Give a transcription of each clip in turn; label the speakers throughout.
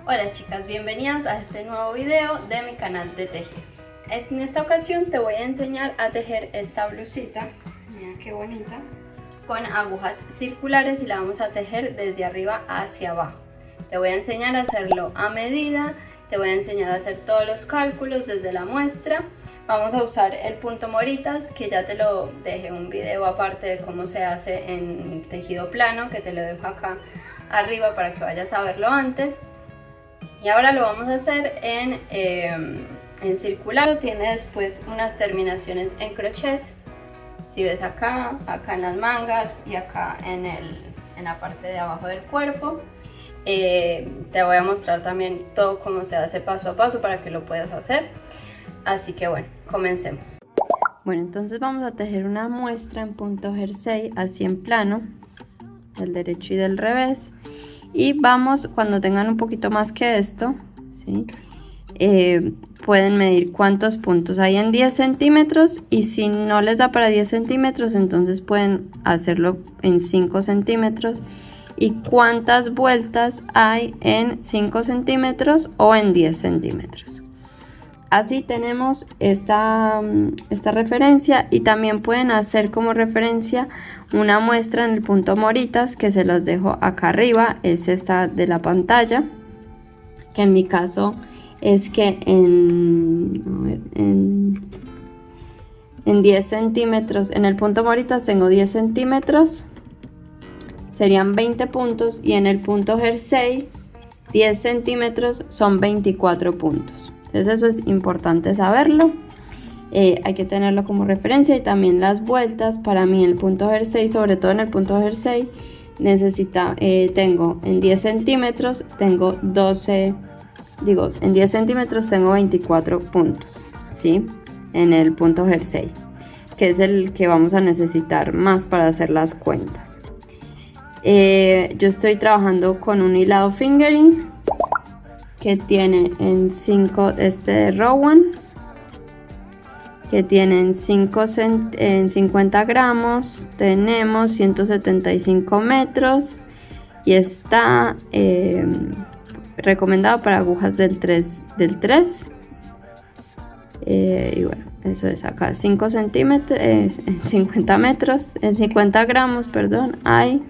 Speaker 1: Hola chicas, bienvenidas a este nuevo video de mi canal de tejer. En esta ocasión te voy a enseñar a tejer esta blusita, mira qué bonita, con agujas circulares y la vamos a tejer desde arriba hacia abajo. Te voy a enseñar a hacerlo a medida, te voy a enseñar a hacer todos los cálculos desde la muestra. Vamos a usar el punto moritas, que ya te lo dejé un video aparte de cómo se hace en tejido plano, que te lo dejo acá arriba para que vayas a verlo antes. Y ahora lo vamos a hacer en circular. Tiene después unas terminaciones en crochet. Si ves acá en las mangas y acá en la parte de abajo del cuerpo. Te voy a mostrar también todo cómo se hace paso a paso para que lo puedas hacer. Así que bueno, comencemos. Bueno, entonces vamos a tejer una muestra en punto jersey, así en plano, del derecho y del revés. Y vamos, cuando tengan un poquito más que esto, ¿sí? Pueden medir cuántos puntos hay en 10 centímetros, y si no les da para 10 centímetros, entonces pueden hacerlo en 5 centímetros. Y cuántas vueltas hay en 5 centímetros o en 10 centímetros. Así tenemos esta referencia, y también pueden hacer como referencia una muestra en el punto moritas, que se los dejo acá arriba. Es esta de la pantalla, que en mi caso es que en 10 centímetros, en el punto moritas tengo 10 centímetros, serían 20 puntos, y en el punto jersey 10 centímetros son 24 puntos. Entonces eso es importante saberlo, hay que tenerlo como referencia. Y también las vueltas, para mí el punto jersey, sobre todo en el punto jersey, tengo en 10 centímetros, tengo 12, en 10 centímetros tengo 24 puntos, ¿sí? En el punto jersey, que es el que vamos a necesitar más para hacer las cuentas. Yo estoy trabajando con un hilado fingering, que tiene en 5, de Rowan, que tiene en 50 gramos, tenemos 175 metros, y está recomendado para agujas del 3. Y bueno, eso es acá, 5 centímetros, 50 metros, en 50 gramos, perdón, hay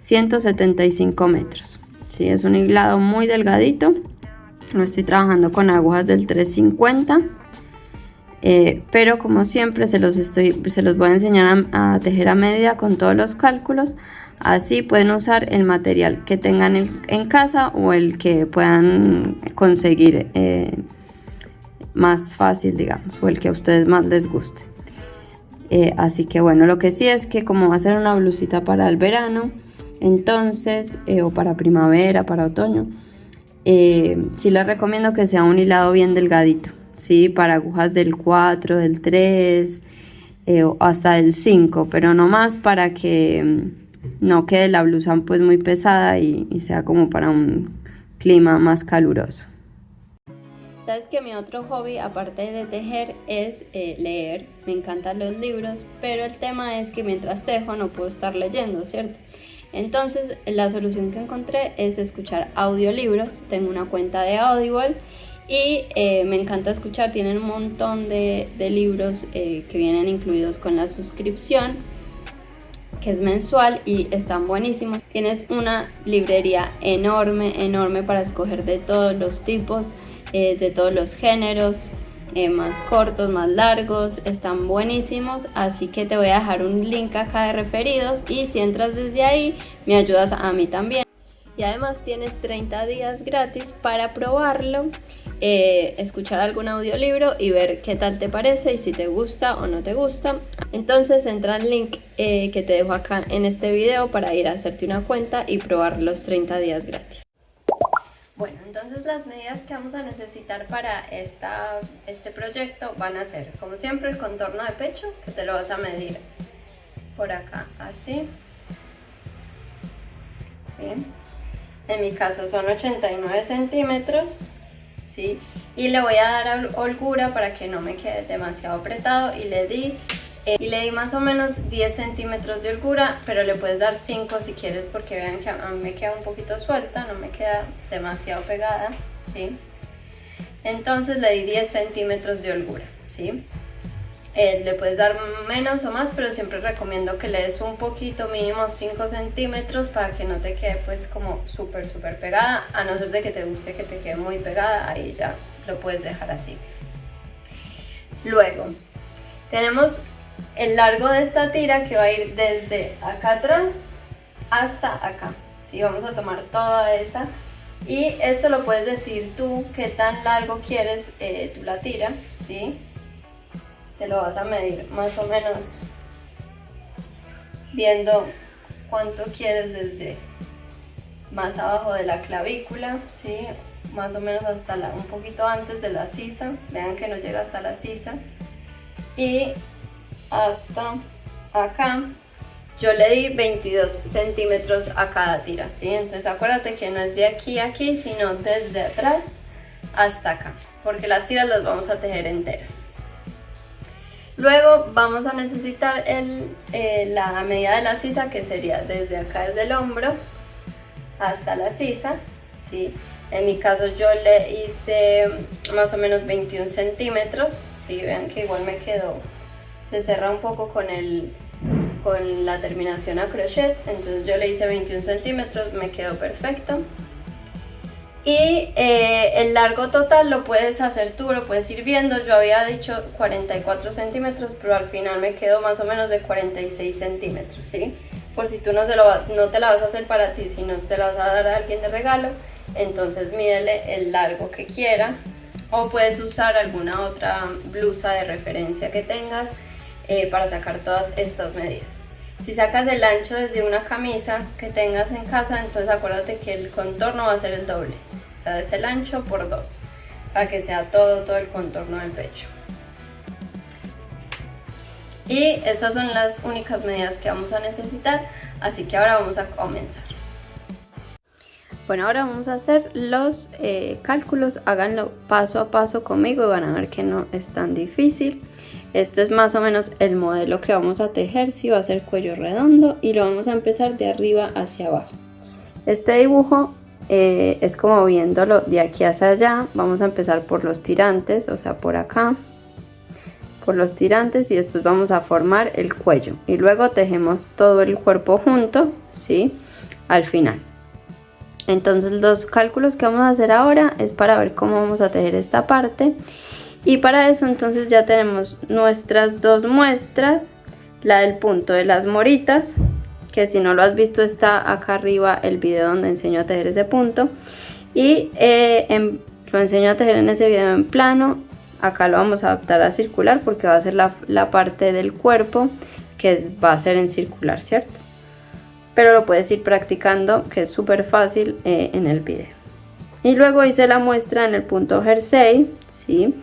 Speaker 1: 175 metros. Sí, es un hilado muy delgadito. Lo estoy trabajando con agujas del 350, pero como siempre se los voy a enseñar a tejer a medida con todos los cálculos. Así pueden usar el material que tengan en casa o el que puedan conseguir más fácil, digamos, o el que a ustedes más les guste. Así que bueno, lo que sí es que como va a ser una blusita para el verano, entonces, o para primavera, para otoño, sí les recomiendo que sea un hilado bien delgadito, ¿sí? Para agujas del 4, del 3 o hasta del 5, pero no más, para que no quede la blusa pues muy pesada y sea como para un clima más caluroso. Sabes que mi otro hobby, aparte de tejer, es leer. Me encantan los libros, pero el tema es que mientras tejo no puedo estar leyendo, ¿cierto? Entonces la solución que encontré es escuchar audiolibros. Tengo una cuenta de Audible y me encanta escuchar. Tienen un montón de libros que vienen incluidos con la suscripción, que es mensual, y están buenísimos. Tienes una librería enorme para escoger de todos los tipos, de todos los géneros, más cortos, más largos, están buenísimos. Así que te voy a dejar un link acá de referidos, y si entras desde ahí me ayudas a mí también. Y además tienes 30 días gratis para probarlo, escuchar algún audiolibro y ver qué tal te parece y si te gusta o no te gusta. Entonces entra al link que te dejo acá en este video para ir a hacerte una cuenta y probar los 30 días gratis. Bueno, entonces las medidas que vamos a necesitar para este proyecto van a ser, como siempre, el contorno de pecho, que te lo vas a medir por acá, así. ¿Sí? En mi caso son 89 centímetros, ¿sí? Y le voy a dar holgura para que no me quede demasiado apretado, y le di Y le di más o menos 10 centímetros de holgura, pero le puedes dar 5 si quieres, porque vean que a mí me queda un poquito suelta, no me queda demasiado pegada, ¿sí? Entonces le di 10 centímetros de holgura, ¿sí? Le puedes dar menos o más, pero siempre recomiendo que le des un poquito, mínimo 5 centímetros, para que no te quede pues como súper pegada, a no ser de que te guste que te quede muy pegada, ahí ya lo puedes dejar así. Luego tenemos el largo de esta tira, que va a ir desde acá atrás hasta acá, ¿sí? Vamos a tomar toda esa, y esto lo puedes decir tú, qué tan largo quieres tú la tira, ¿sí? Te lo vas a medir más o menos viendo cuánto quieres desde más abajo de la clavícula, ¿sí? Más o menos hasta un poquito antes de la sisa, vean que no llega hasta la sisa, y hasta acá yo le di 22 centímetros a cada tira, ¿sí? Entonces acuérdate que no es de aquí a aquí, sino desde atrás hasta acá, porque las tiras las vamos a tejer enteras. Luego vamos a necesitar la medida de la sisa, que sería desde acá, desde el hombro hasta la sisa, ¿sí? En mi caso yo le hice más o menos 21 centímetros, ¿sí? Vean que igual me quedó, se cerra un poco con la terminación a crochet, entonces yo le hice 21 centímetros, me quedó perfecto. Y el largo total lo puedes hacer tú, lo puedes ir viendo. Yo había dicho 44 centímetros, pero al final me quedó más o menos de 46 centímetros, ¿sí? Por si tú no te la vas a hacer para ti, sino se la vas a dar a alguien de regalo, entonces mídele el largo que quiera, o puedes usar alguna otra blusa de referencia que tengas para sacar todas estas medidas. Si sacas el ancho desde una camisa que tengas en casa, entonces acuérdate que el contorno va a ser el doble, o sea, es el ancho por 2, para que sea todo el contorno del pecho. Y estas son las únicas medidas que vamos a necesitar, así que ahora vamos a comenzar. Bueno, ahora vamos a hacer los cálculos, háganlo paso a paso conmigo y van a ver que no es tan difícil. Este es más o menos el modelo que vamos a tejer, sí, va a ser cuello redondo y lo vamos a empezar de arriba hacia abajo. Este dibujo es como viéndolo de aquí hacia allá. Vamos a empezar por los tirantes, o sea, por acá, por los tirantes, y después vamos a formar el cuello y luego tejemos todo el cuerpo junto, ¿sí? Al final. Entonces los cálculos que vamos a hacer ahora es para ver cómo vamos a tejer esta parte. Y para eso entonces ya tenemos nuestras dos muestras, la del punto de las moritas, que si no lo has visto está acá arriba el video donde enseño a tejer ese punto, y lo enseño a tejer en ese video en plano. Acá lo vamos a adaptar a circular porque va a ser la parte del cuerpo que va a ser en circular, ¿cierto? Pero lo puedes ir practicando, que es súper fácil en el video. Y luego hice la muestra en el punto jersey, ¿sí?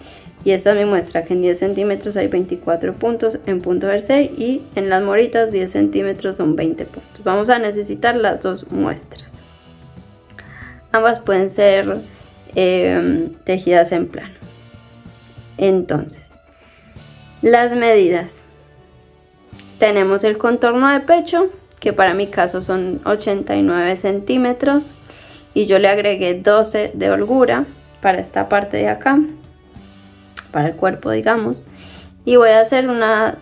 Speaker 1: Y esta es mi muestra, que en 10 centímetros hay 24 puntos en punto jersey, y en las moritas 10 centímetros son 20 puntos. Vamos a necesitar las dos muestras. Ambas pueden ser tejidas en plano. Entonces, las medidas. Tenemos el contorno de pecho, que para mi caso son 89 centímetros, y yo le agregué 12 de holgura para esta parte de acá, para el cuerpo, digamos, y voy a hacer una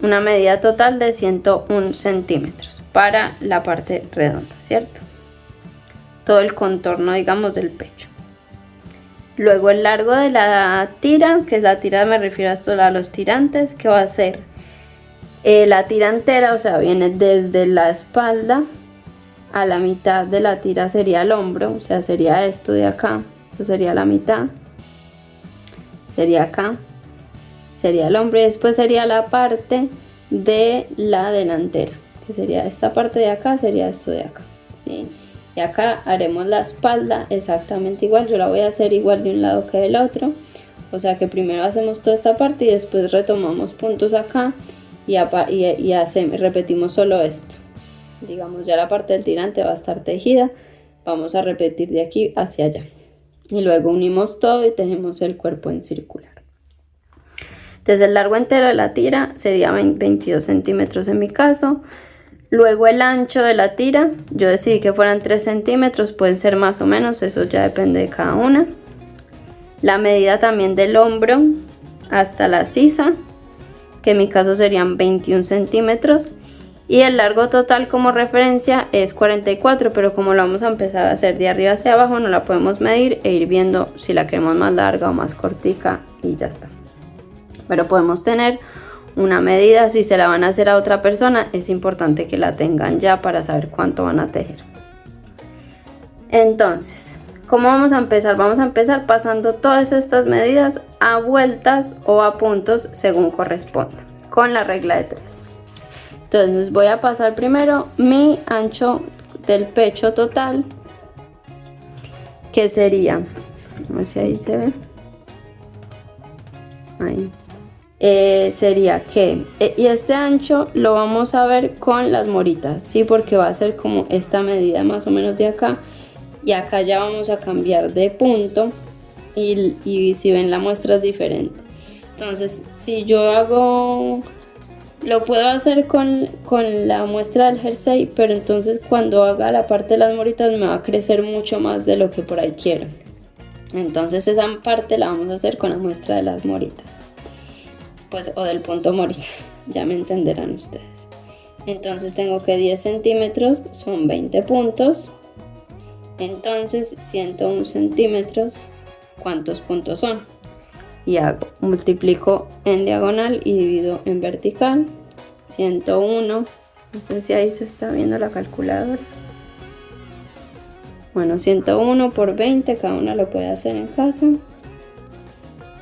Speaker 1: medida total de 101 centímetros para la parte redonda, ¿cierto? Todo el contorno, digamos, del pecho. Luego el largo de la tira, que es la tira, me refiero a esto, a los tirantes, que va a ser la tira entera, o sea, viene desde la espalda a la mitad de la tira sería el hombro, o sea, sería esto de acá, esto sería la mitad, sería acá, sería el hombro, y después sería la parte de la delantera, que sería esta parte de acá, sería esto de acá, ¿sí? Y acá haremos la espalda exactamente igual. Yo la voy a hacer igual de un lado que del otro, o sea que primero hacemos toda esta parte y después retomamos puntos acá y repetimos solo esto. Digamos, ya la parte del tirante va a estar tejida, vamos a repetir de aquí hacia allá y luego unimos todo y tejemos el cuerpo en circular. Entonces el largo entero de la tira sería 22 centímetros en mi caso. Luego el ancho de la tira, yo decidí que fueran 3 centímetros, pueden ser más o menos, eso ya depende de cada una. La medida también del hombro hasta la sisa, que en mi caso serían 21 centímetros. Y el largo total como referencia es 44, pero como lo vamos a empezar a hacer de arriba hacia abajo, no la podemos medir e ir viendo si la queremos más larga o más cortica y ya está. Pero podemos tener una medida. Si se la van a hacer a otra persona, es importante que la tengan ya para saber cuánto van a tejer. Entonces, ¿cómo vamos a empezar? Vamos a empezar pasando todas estas medidas a vueltas o a puntos según corresponda, con la regla de 3. Entonces voy a pasar primero mi ancho del pecho total, que sería, a ver si ahí se ve, ahí. Sería que, y este ancho lo vamos a ver con las moritas, ¿sí? Porque va a ser como esta medida más o menos de acá, y acá ya vamos a cambiar de punto, y si ven la muestra es diferente. Entonces si yo hago, lo puedo hacer con la muestra del jersey, pero entonces cuando haga la parte de las moritas me va a crecer mucho más de lo que por ahí quiero. Entonces esa parte la vamos a hacer con la muestra de las moritas, pues, o del punto moritas, ya me entenderán ustedes. Entonces tengo que 10 centímetros son 20 puntos, entonces 101 centímetros, ¿cuántos puntos son? Y hago, multiplico en diagonal y divido en vertical. 101, no sé si ahí se está viendo la calculadora. Bueno, 101 por 20, cada una lo puede hacer en casa,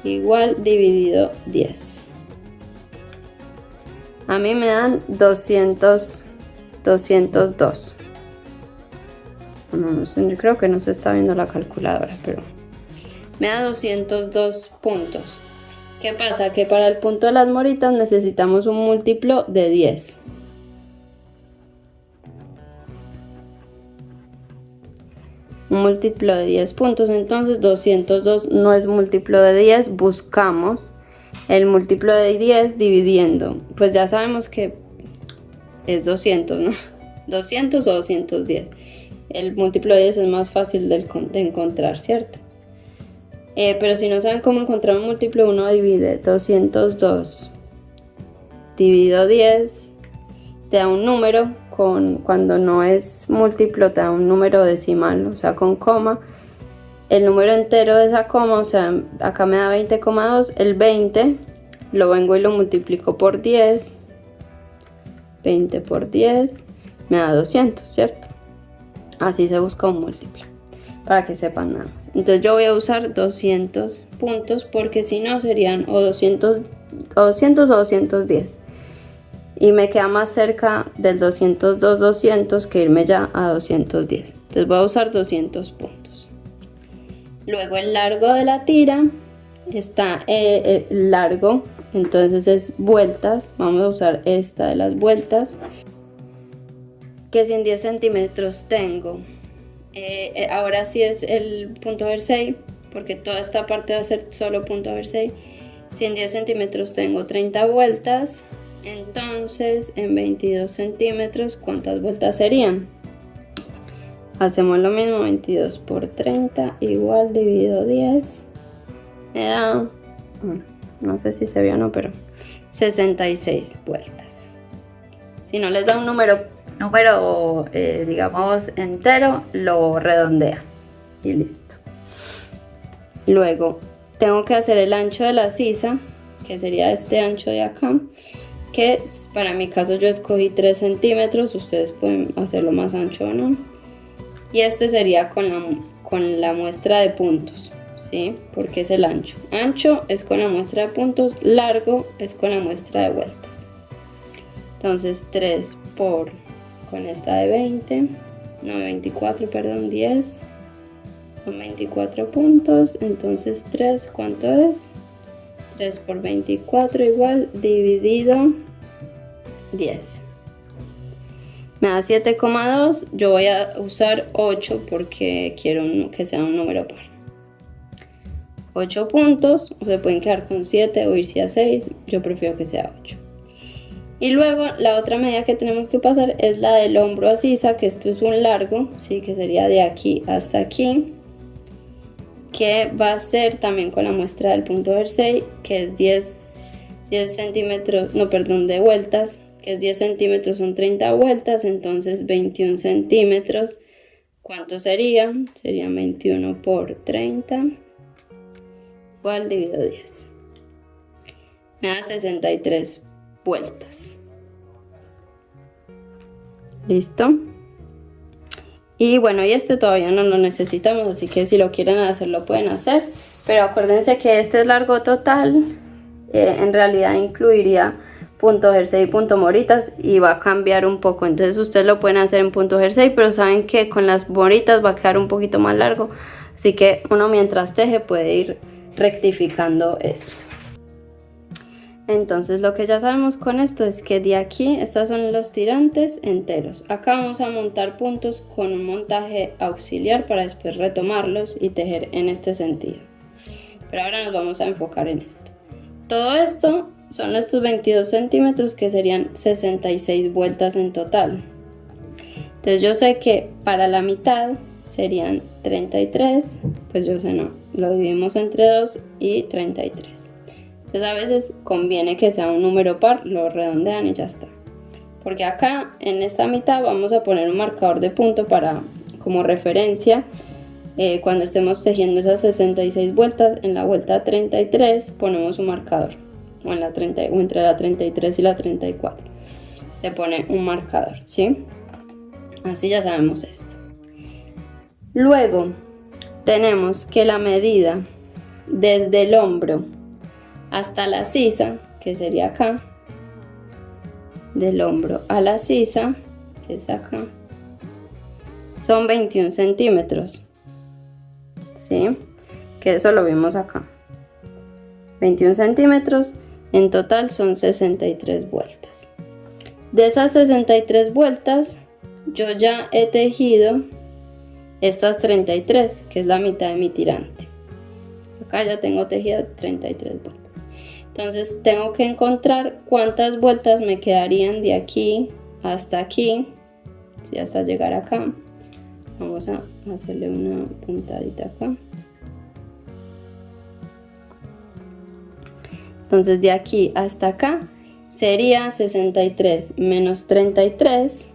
Speaker 1: igual dividido 10. A mí me dan 202. No sé, yo creo que no se está viendo la calculadora, pero me da 202 puntos. ¿Qué pasa? Que para el punto de las moritas necesitamos un múltiplo de 10. Un múltiplo de 10 puntos, entonces 202 no es múltiplo de 10, buscamos el múltiplo de 10 dividiendo, pues ya sabemos que es 200, ¿no? 200 o 210. El múltiplo de 10 es más fácil de encontrar, ¿cierto? Pero si no saben cómo encontrar un múltiplo, uno divide 202 dividido 10, te da un número, cuando no es múltiplo te da un número decimal, o sea con coma. El número entero de esa coma, o sea, acá me da 20,2, el 20 lo vengo y lo multiplico por 10, 20 por 10 me da 200, ¿cierto? Así se busca un múltiplo, para que sepan nada más. Entonces yo voy a usar 200 puntos, porque si no serían o 200 o 210. Y me queda más cerca del 202 que irme ya a 210. Entonces voy a usar 200 puntos. Luego el largo de la tira está largo, entonces es vueltas. Vamos a usar esta de las vueltas, que si en 10 centímetros tengo, ahora sí es el punto jersey, porque toda esta parte va a ser solo punto jersey. Si en 10 centímetros tengo 30 vueltas, entonces en 22 centímetros, ¿cuántas vueltas serían? Hacemos lo mismo, 22 por 30 igual dividido 10, me da, no sé si se ve o no, pero 66 vueltas. Si no les da un número digamos entero, lo redondea y listo. Luego tengo que hacer el ancho de la sisa, que sería este ancho de acá, que para mi caso yo escogí 3 centímetros, ustedes pueden hacerlo más ancho o no. Y este sería con la muestra de puntos, ¿sí? Porque es el ancho. Ancho es con la muestra de puntos, largo es con la muestra de vueltas. Entonces 3 con esta de 20, no, 24, perdón, 10, son 24 puntos, entonces 3, ¿cuánto es? 3 por 24 igual, dividido 10. Me da 7,2, yo voy a usar 8 porque quiero que sea un número par. 8 puntos, o se pueden quedar con 7 o irse a 6, yo prefiero que sea 8. Y luego la otra medida que tenemos que pasar es la del hombro a sisa, que esto es un largo, ¿sí? Que sería de aquí hasta aquí, que va a ser también con la muestra del punto Jersey, que es 10 centímetros, no, perdón, de vueltas, que es 10 centímetros, son 30 vueltas, entonces 21 centímetros, ¿cuánto sería? Serían 21 por 30, igual dividido 10. Me da 63 vueltas. ¿Listo? Y bueno, y este todavía no lo necesitamos, así que si lo quieren hacer, lo pueden hacer. Pero acuérdense que este es largo total, en realidad incluiría punto Jersey y punto moritas y va a cambiar un poco. Entonces ustedes lo pueden hacer en punto Jersey, pero saben que con las moritas va a quedar un poquito más largo. Así que uno mientras teje puede ir rectificando eso. Entonces lo que ya sabemos con esto es que de aquí, estos son los tirantes enteros. Acá vamos a montar puntos con un montaje auxiliar para después retomarlos y tejer en este sentido. Pero ahora nos vamos a enfocar en esto. Todo esto son estos 22 centímetros que serían 66 vueltas en total. Entonces yo sé que para la mitad serían 33, pues yo sé no, lo dividimos entre 2 y 33. Entonces a veces conviene que sea un número par, lo redondean y ya está. Porque acá en esta mitad vamos a poner un marcador de punto para como referencia. Cuando estemos tejiendo esas 66 vueltas, en la vuelta 33 ponemos un marcador. O entre la 33 y la 34. Se pone un marcador, ¿sí? Así ya sabemos esto. Luego tenemos que la medida desde el hombro hasta la sisa, que sería acá, del hombro a la sisa, que es acá, son 21 centímetros, ¿sí? Que eso lo vimos acá. 21 centímetros, en total son 63 vueltas. De esas 63 vueltas, yo ya he tejido estas 33, que es la mitad de mi tirante. Acá ya tengo tejidas 33 vueltas. Entonces tengo que encontrar cuántas vueltas me quedarían de aquí hasta aquí, ¿sí? Hasta llegar acá. Vamos a hacerle una puntadita acá. Entonces de aquí hasta acá sería 63 menos 33.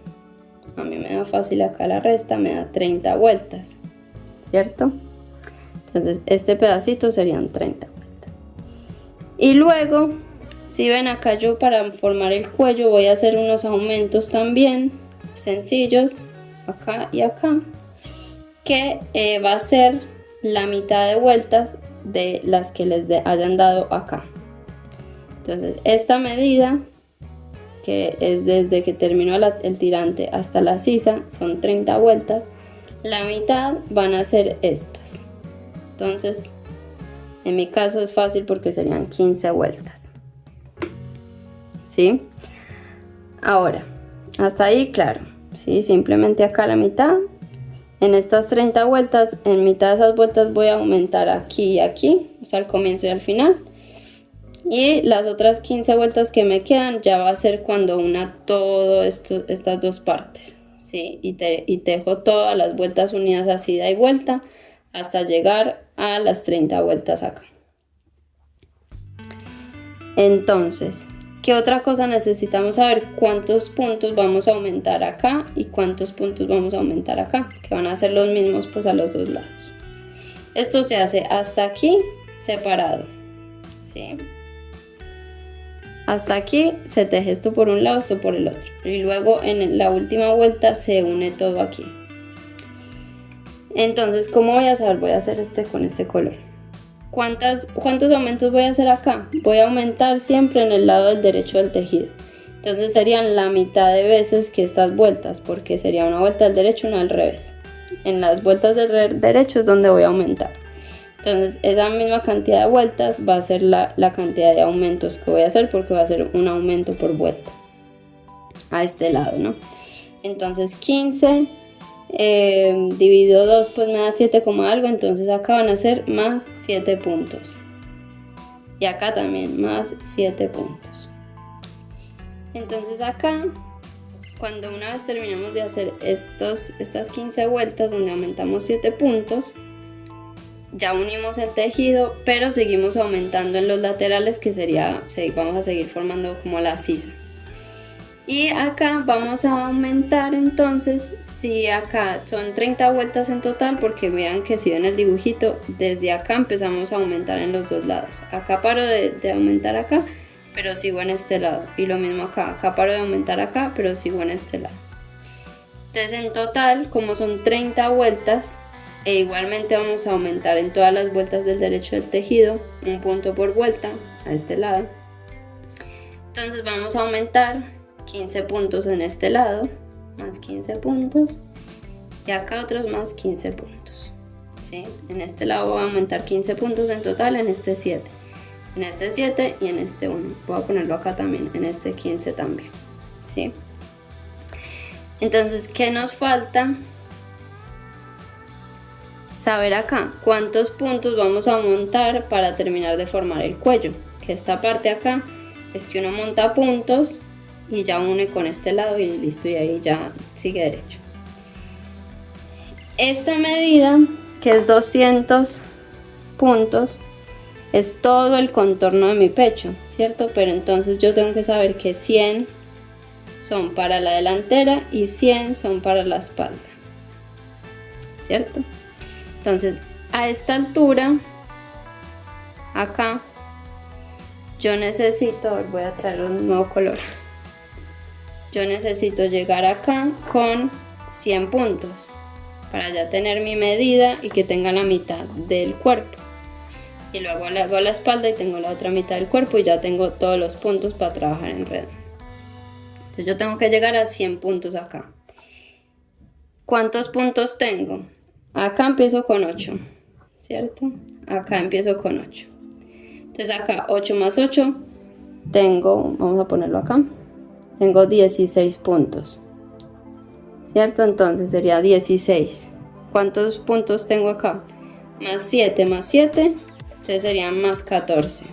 Speaker 1: A mí me da fácil acá la resta, me da 30 vueltas, ¿cierto? Entonces este pedacito serían 30 vueltas. Y luego, si ven acá, yo para formar el cuello voy a hacer unos aumentos también sencillos, acá y acá, que va a ser la mitad de vueltas de las que les hayan dado acá. Entonces esta medida, que es desde que terminó el tirante hasta la sisa, son 30 vueltas, la mitad van a ser estas. Entonces en mi caso es fácil porque serían 15 vueltas, ¿sí? Ahora, hasta ahí claro, ¿sí? Simplemente acá la mitad. En estas 30 vueltas, en mitad de esas vueltas voy a aumentar aquí y aquí, o sea, al comienzo y al final. Y las otras 15 vueltas que me quedan ya va a ser cuando una estas dos partes, ¿sí? Y tejo todas las vueltas unidas así de vuelta hasta llegar a las 30 vueltas acá. Entonces, ¿qué otra cosa necesitamos saber? ¿Cuántos puntos vamos a aumentar acá y cuántos puntos vamos a aumentar acá? Que van a ser los mismos pues a los dos lados. Esto se hace hasta aquí separado, ¿sí? Hasta aquí se teje esto por un lado, esto por el otro. Y luego en la última vuelta se une todo aquí. Entonces, ¿cómo voy a saber? Voy a hacer con este color. ¿Cuántos aumentos voy a hacer acá? Voy a aumentar siempre en el lado del derecho del tejido. Entonces serían la mitad de veces que estas vueltas, porque sería una vuelta del derecho y una al revés. En las vueltas del derecho es donde voy a aumentar. Entonces esa misma cantidad de vueltas va a ser la cantidad de aumentos que voy a hacer, porque va a ser un aumento por vuelta a este lado, ¿no? Entonces 15 dividido 2 pues me da 7 como algo, entonces acá van a ser más 7 puntos. Y acá también más 7 puntos. Entonces acá, cuando una vez terminamos de hacer estas 15 vueltas donde aumentamos 7 puntos, ya unimos el tejido, pero seguimos aumentando en los laterales, que vamos a seguir formando como la sisa. Y acá vamos a aumentar entonces, si acá son 30 vueltas en total, porque vean que si ven el dibujito, desde acá empezamos a aumentar en los dos lados. Acá paro de aumentar acá, pero sigo en este lado. Y lo mismo acá paro de aumentar acá, pero sigo en este lado. Entonces en total, como son 30 vueltas, e igualmente vamos a aumentar en todas las vueltas del derecho del tejido, un punto por vuelta a este lado. Entonces vamos a aumentar 15 puntos en este lado, más 15 puntos, y acá otros más 15 puntos, ¿sí? En este lado voy a aumentar 15 puntos en total, en este 7, en este 7 y en este 1. Voy a ponerlo acá también, en este 15 también, ¿sí? Entonces, ¿qué nos falta? Saber acá cuántos puntos vamos a montar para terminar de formar el cuello, que esta parte acá es que uno monta puntos y ya une con este lado y listo, y ahí ya sigue derecho. Esta medida, que es 200 puntos, es todo el contorno de mi pecho, ¿cierto? Pero entonces yo tengo que saber que 100 son para la delantera y 100 son para la espalda, ¿cierto? Entonces, a esta altura, acá, yo necesito, voy a traer un nuevo color. Yo necesito llegar acá con 100 puntos para ya tener mi medida y que tenga la mitad del cuerpo. Y luego le hago la espalda y tengo la otra mitad del cuerpo y ya tengo todos los puntos para trabajar en redondo. Entonces yo tengo que llegar a 100 puntos acá. ¿Cuántos puntos tengo? Acá empiezo con 8, ¿cierto? Acá empiezo con 8. Entonces acá 8 más 8 tengo, vamos a ponerlo acá. Tengo 16 puntos, ¿cierto? Entonces sería 16. ¿Cuántos puntos tengo acá? Más 7 más 7, entonces serían más 14.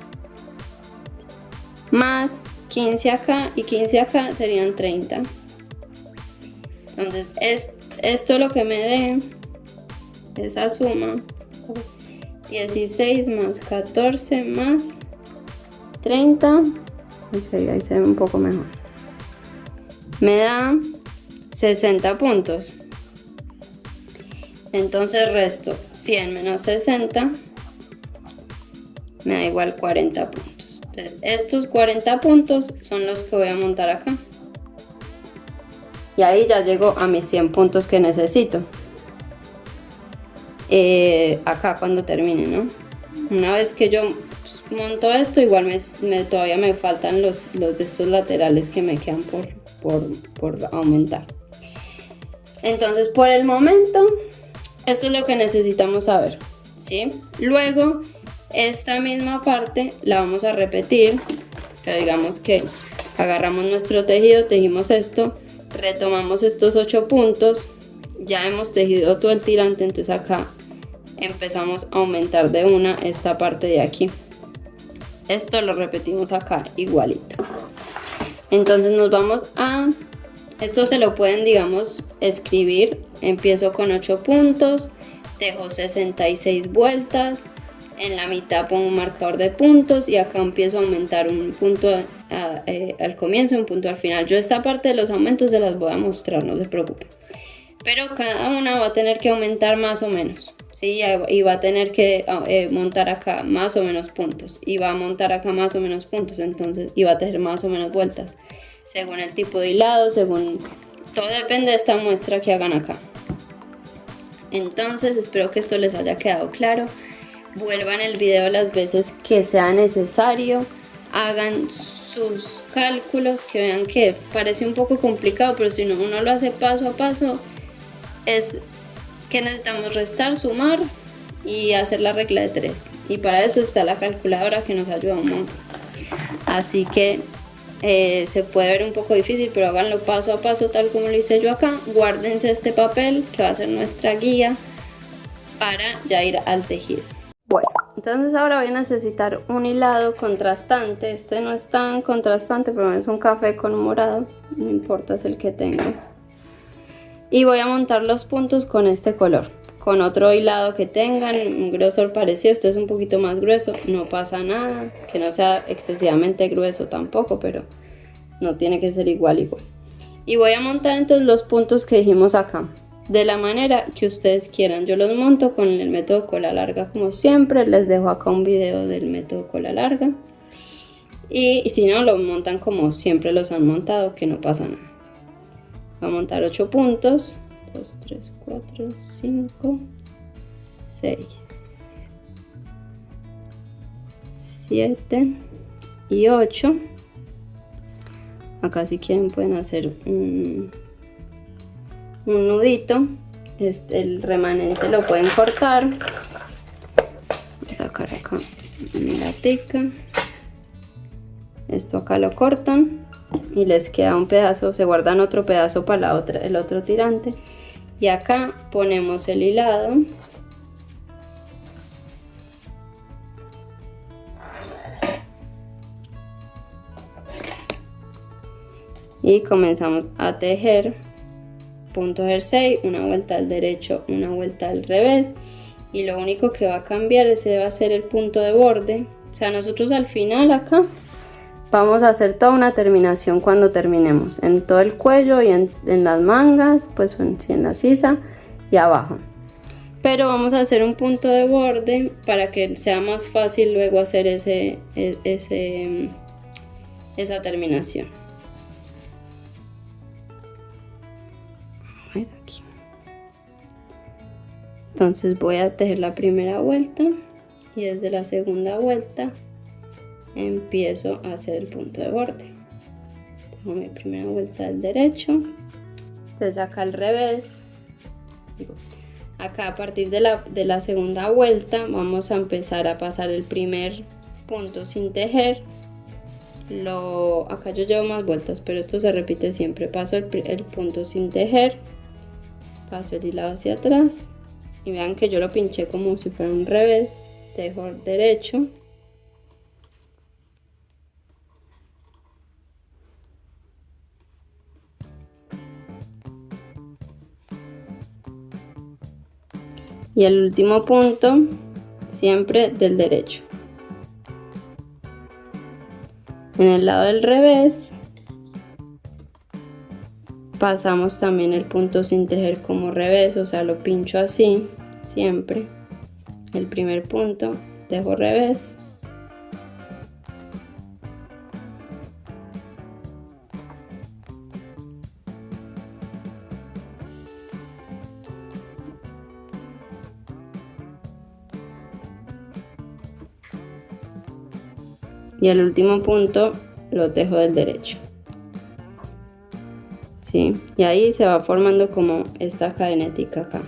Speaker 1: Más 15 acá y 15 acá serían 30. Entonces esto lo que me dé, esa suma, 16 más 14 más 30, ahí se ve un poco mejor. Me da 60 puntos. Entonces resto 100 menos 60, me da igual 40 puntos. Entonces estos 40 puntos son los que voy a montar acá. Y ahí ya llego a mis 100 puntos que necesito. Acá cuando termine, ¿no? Una vez que yo monto esto, igual todavía me faltan los de estos laterales que me quedan por aumentar. Entonces por el momento esto es lo que necesitamos saber, ¿sí? Luego esta misma parte la vamos a repetir, pero digamos que agarramos nuestro tejido, tejimos esto, retomamos estos 8 puntos, ya hemos tejido todo el tirante, entonces acá empezamos a aumentar de una esta parte de aquí. Esto lo repetimos acá igualito. Entonces nos vamos a, esto se lo pueden, digamos, escribir. Empiezo con 8 puntos, dejo 66 vueltas, en la mitad pongo un marcador de puntos y acá empiezo a aumentar un punto al comienzo, un punto al final. Yo esta parte de los aumentos se las voy a mostrar, no se preocupen. Pero cada una va a tener que aumentar más o menos, ¿sí? Y va a tener que montar acá más o menos puntos, y va a montar acá más o menos puntos, entonces, y va a tener más o menos vueltas, según el tipo de hilado, según, todo depende de esta muestra que hagan acá. Entonces, espero que esto les haya quedado claro. Vuelvan el video las veces que sea necesario, hagan sus cálculos, que vean que parece un poco complicado, pero si no, uno lo hace paso a paso, es que necesitamos restar, sumar y hacer la regla de 3, y para eso está la calculadora que nos ayuda un montón. Así que se puede ver un poco difícil, pero háganlo paso a paso tal como lo hice yo acá. Guárdense este papel que va a ser nuestra guía para ya ir al tejido. Bueno, entonces ahora voy a necesitar un hilado contrastante. Este no es tan contrastante, pero es un café con morado, no importa, es el que tengo. Y voy a montar los puntos con este color, con otro hilado que tengan, un grosor parecido. Este es un poquito más grueso, no pasa nada, que no sea excesivamente grueso tampoco, pero no tiene que ser igual. Y voy a montar entonces los puntos que dijimos acá, de la manera que ustedes quieran. Yo los monto con el método cola larga como siempre. Les dejo acá un video del método cola larga. Y si no, lo montan como siempre los han montado, que no pasa nada. Voy a montar 8 puntos. 2, 3, 4, 5, 6, 7 y 8. Acá si quieren pueden hacer un nudito. El remanente lo pueden cortar. Voy a sacar acá la tica. Esto acá lo cortan y les queda un pedazo, se guardan otro pedazo para el otro tirante. Y acá ponemos el hilado. Y comenzamos a tejer. Punto jersey, una vuelta al derecho, una vuelta al revés, y lo único que va a cambiar ese va a ser el punto de borde. O sea, nosotros al final acá vamos a hacer toda una terminación cuando terminemos, en todo el cuello y en las mangas, pues en la sisa y abajo. Pero vamos a hacer un punto de borde para que sea más fácil luego hacer esa terminación. Aquí. Entonces voy a tejer la primera vuelta y desde la segunda vuelta empiezo a hacer el punto de borde. Tengo mi primera vuelta del derecho, entonces acá al revés. Acá a partir de la segunda vuelta vamos a empezar a pasar el primer punto sin tejer. Acá yo llevo más vueltas, pero esto se repite siempre. Paso el punto sin tejer, paso el hilado hacia atrás y vean que yo lo pinché como si fuera un revés. Tejo derecho, y el último punto siempre del derecho. En el lado del revés pasamos también el punto sin tejer como revés, o sea, lo pincho así siempre. El primer punto, tejo revés, y el último punto lo tejo del derecho. ¿Sí? Y ahí se va formando como esta cadenetica acá,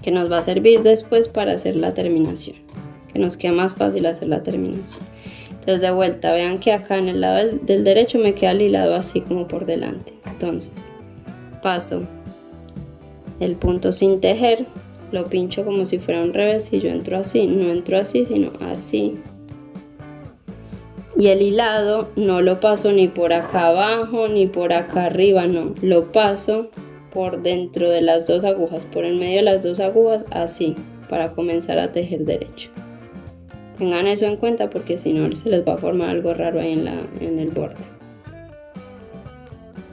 Speaker 1: que nos va a servir después para hacer la terminación, que nos queda más fácil hacer la terminación. Entonces de vuelta, vean que acá en el lado del derecho me queda el hilado así como por delante. Entonces paso el punto sin tejer, lo pincho como si fuera un revés y yo entro así, no entro así sino así. Y el hilado no lo paso ni por acá abajo ni por acá arriba, no, lo paso por dentro de las dos agujas, por en medio de las dos agujas, así, para comenzar a tejer derecho. Tengan eso en cuenta porque si no se les va a formar algo raro ahí en el borde.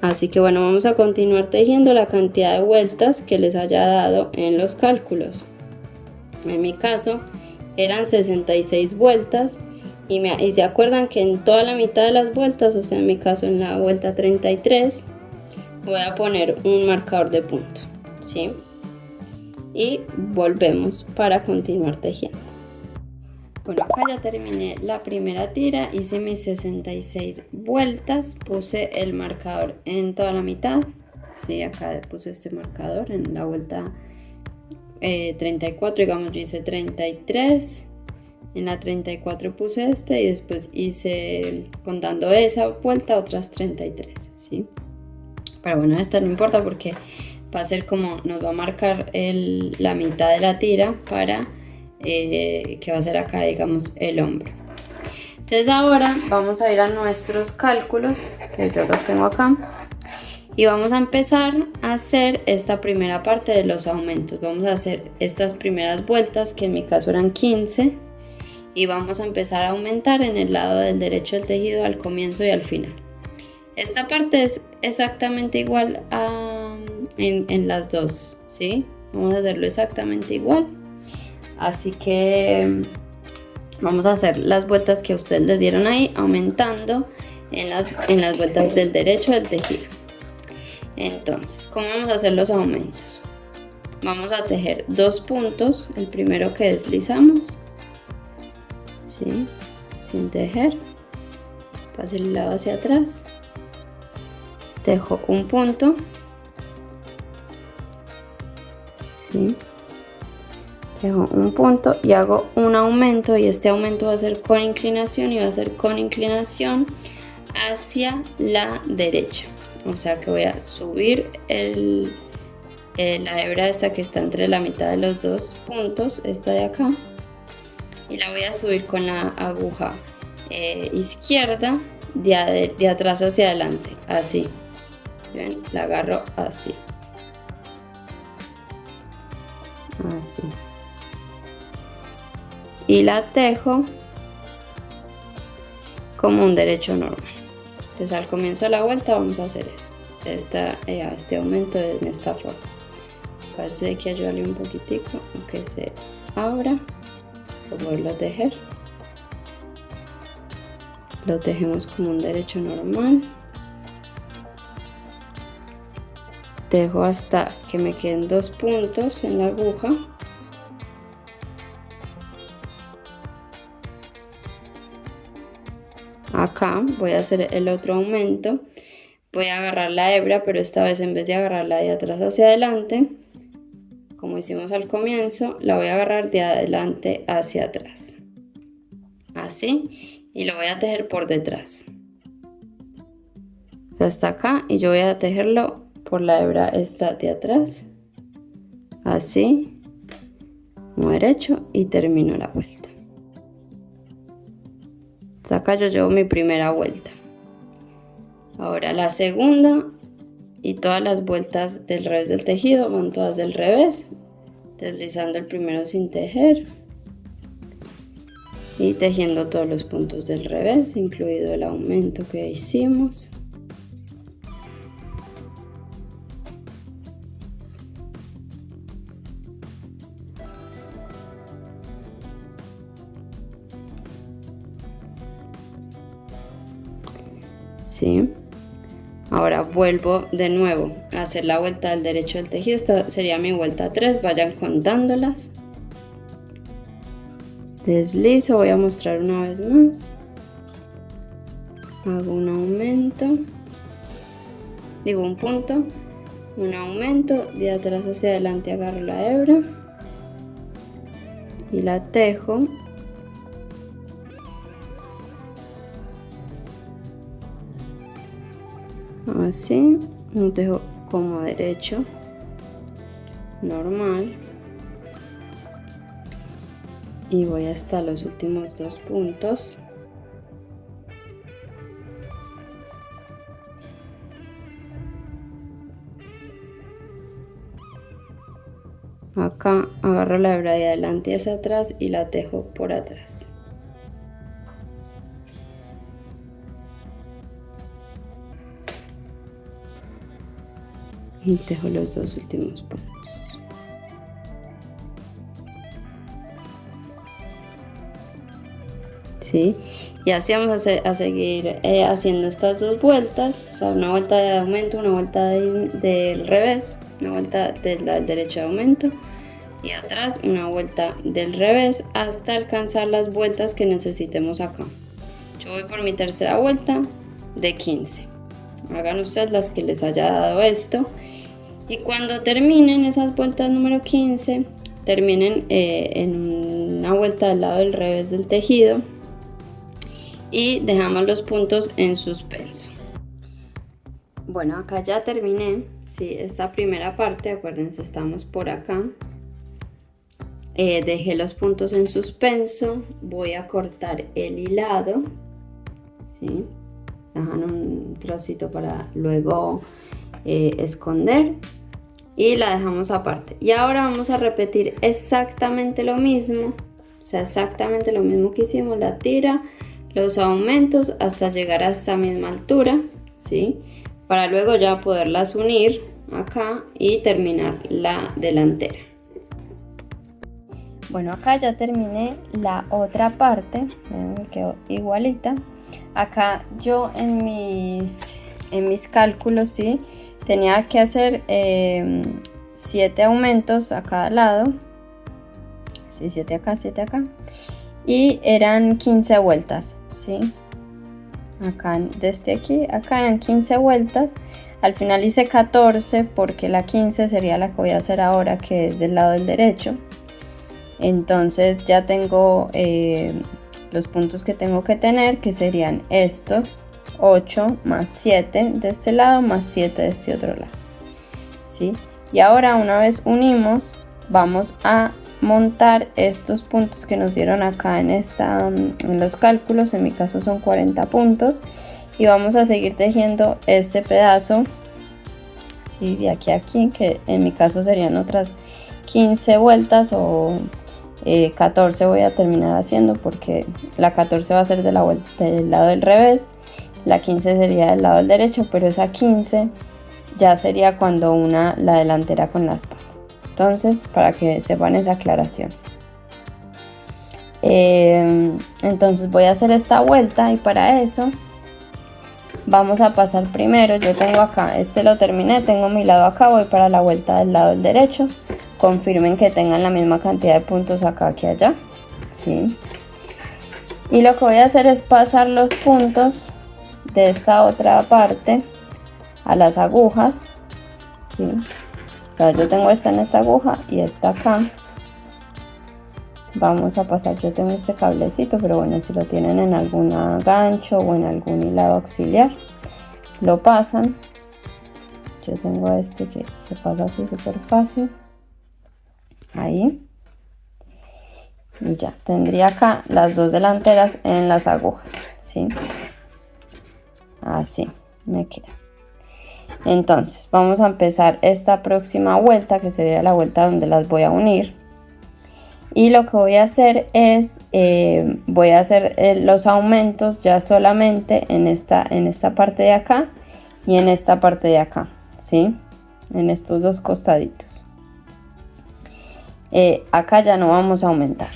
Speaker 1: Así que bueno, vamos a continuar tejiendo la cantidad de vueltas que les haya dado en los cálculos. En mi caso eran 66 vueltas. Y se acuerdan que en toda la mitad de las vueltas, o sea en mi caso en la vuelta 33, voy a poner un marcador de punto, ¿sí? Y volvemos para continuar tejiendo. Bueno, acá ya terminé la primera tira, hice mis 66 vueltas, puse el marcador en toda la mitad, ¿sí? Acá puse este marcador en la vuelta 34, digamos yo hice 33. En la 34 puse este y después hice, contando esa vuelta, otras 33, ¿sí? Pero bueno, esta no importa porque va a ser como, nos va a marcar la mitad de la tira para que va a ser acá, digamos, el hombro. Entonces ahora vamos a ir a nuestros cálculos, que yo los tengo acá. Y vamos a empezar a hacer esta primera parte de los aumentos. Vamos a hacer estas primeras vueltas, que en mi caso eran 15. Y vamos a empezar a aumentar en el lado del derecho del tejido al comienzo y al final. Esta parte es exactamente igual en las dos, ¿sí? Vamos a hacerlo exactamente igual. Así que vamos a hacer las vueltas que ustedes les dieron ahí, aumentando en las vueltas del derecho del tejido. Entonces, ¿cómo vamos a hacer los aumentos? Vamos a tejer 2 puntos, el primero que deslizamos, ¿sí? Sin tejer, paso el lado hacia atrás, tejo un punto, ¿sí? Tejo un punto y hago un aumento, y este aumento va a ser con inclinación y va a ser con inclinación hacia la derecha. O sea que voy a subir la hebra esta que está entre la mitad de los dos puntos, esta de acá, y la voy a subir con la aguja izquierda de atrás hacia adelante, así. ¿Ven? La agarro así, así, y la tejo como un derecho normal. Entonces al comienzo de la vuelta vamos a hacer esto, este aumento en esta forma. Parece que hay que ayudarle un poquitico aunque se abra para poderlo tejer. Lo tejemos como un derecho normal. Tejo hasta que me queden 2 puntos en la aguja. Acá voy a hacer el otro aumento. Voy a agarrar la hebra, pero esta vez en vez de agarrarla de atrás hacia adelante, como hicimos al comienzo, la voy a agarrar de adelante hacia atrás. Así. Y lo voy a tejer por detrás. Hasta acá, y yo voy a tejerlo por la hebra esta de atrás. Así. Como derecho, y termino la vuelta. Hasta acá yo llevo mi primera vuelta. Ahora la segunda, y todas las vueltas del revés del tejido van todas del revés, deslizando el primero sin tejer y tejiendo todos los puntos del revés, incluido el aumento que hicimos. ¿Sí? Ahora vuelvo de nuevo a hacer la vuelta del derecho del tejido. Esta sería mi vuelta 3, vayan contándolas. Deslizo, voy a mostrar una vez más. Hago un aumento, digo un punto, un aumento, de atrás hacia adelante agarro la hebra y la tejo. Así, un tejo como derecho normal, y voy hasta los últimos 2 puntos. Acá agarro la hebra de adelante hacia atrás y la tejo por atrás. Y tejo los 2 últimos puntos. ¿Sí? Y así vamos a seguir haciendo estas 2 vueltas, o sea, una vuelta de aumento, una vuelta del revés, una vuelta del derecho de aumento, y atrás una vuelta del revés hasta alcanzar las vueltas que necesitemos acá. Yo voy por mi tercera vuelta de 15. Hagan ustedes las que les haya dado esto. Y cuando terminen esas vueltas número 15, terminen en una vuelta del lado del revés del tejido y dejamos los puntos en suspenso. Bueno, acá ya terminé, sí, esta primera parte, acuérdense, estamos por acá. Dejé los puntos en suspenso, voy a cortar el hilado, ¿sí? Dejan un trocito para luego esconder y la dejamos aparte. Y ahora vamos a repetir exactamente lo mismo, o sea, exactamente lo mismo que hicimos, la tira, los aumentos hasta llegar a esta misma altura, ¿sí? Para luego ya poderlas unir acá y terminar la delantera. Bueno, acá ya terminé la otra parte, me quedó igualita. Acá yo en mis cálculos, ¿sí? Tenía que hacer 7 aumentos a cada lado, sí, 7 acá, 7 acá, y eran 15 vueltas, ¿sí? Acá, desde aquí, acá eran 15 vueltas. Al final hice 14 porque la 15 sería la que voy a hacer ahora, que es del lado del derecho. Entonces ya tengo los puntos que tengo que tener, que serían estos 8 más 7 de este lado más 7 de este otro lado, ¿sí? Y ahora, una vez unimos, vamos a montar estos puntos que nos dieron acá en los cálculos. En mi caso son 40 puntos, y vamos a seguir tejiendo este pedazo, ¿sí? De aquí a aquí, que en mi caso serían otras 15 vueltas, o 14 voy a terminar haciendo, porque la 14 va a ser del lado del revés, la 15 sería del lado del derecho, pero esa 15 ya sería cuando una la delantera con la espalda. Entonces, para que sepan esa aclaración, entonces voy a hacer esta vuelta, y para eso vamos a pasar primero. Yo tengo acá, lo terminé, tengo mi lado acá, voy para la vuelta del lado del derecho. Confirmen que tengan la misma cantidad de puntos acá que allá, ¿sí? Y lo que voy a hacer es pasar los puntos de esta otra parte a las agujas, ¿sí? O sea, yo tengo esta en esta aguja y esta acá. Vamos a pasar, yo tengo este cablecito, pero bueno, si lo tienen en algún gancho o en algún hilado auxiliar, lo pasan. Yo tengo este que se pasa así súper fácil. Ahí. Y ya tendría acá las dos delanteras en las agujas, ¿sí? Así me queda. Entonces vamos a empezar esta próxima vuelta, que sería la vuelta donde las voy a unir. Y lo que voy a hacer es voy a hacer los aumentos ya solamente en esta parte de acá y en esta parte de acá, ¿sí? En estos dos costaditos. Acá ya no vamos a aumentar.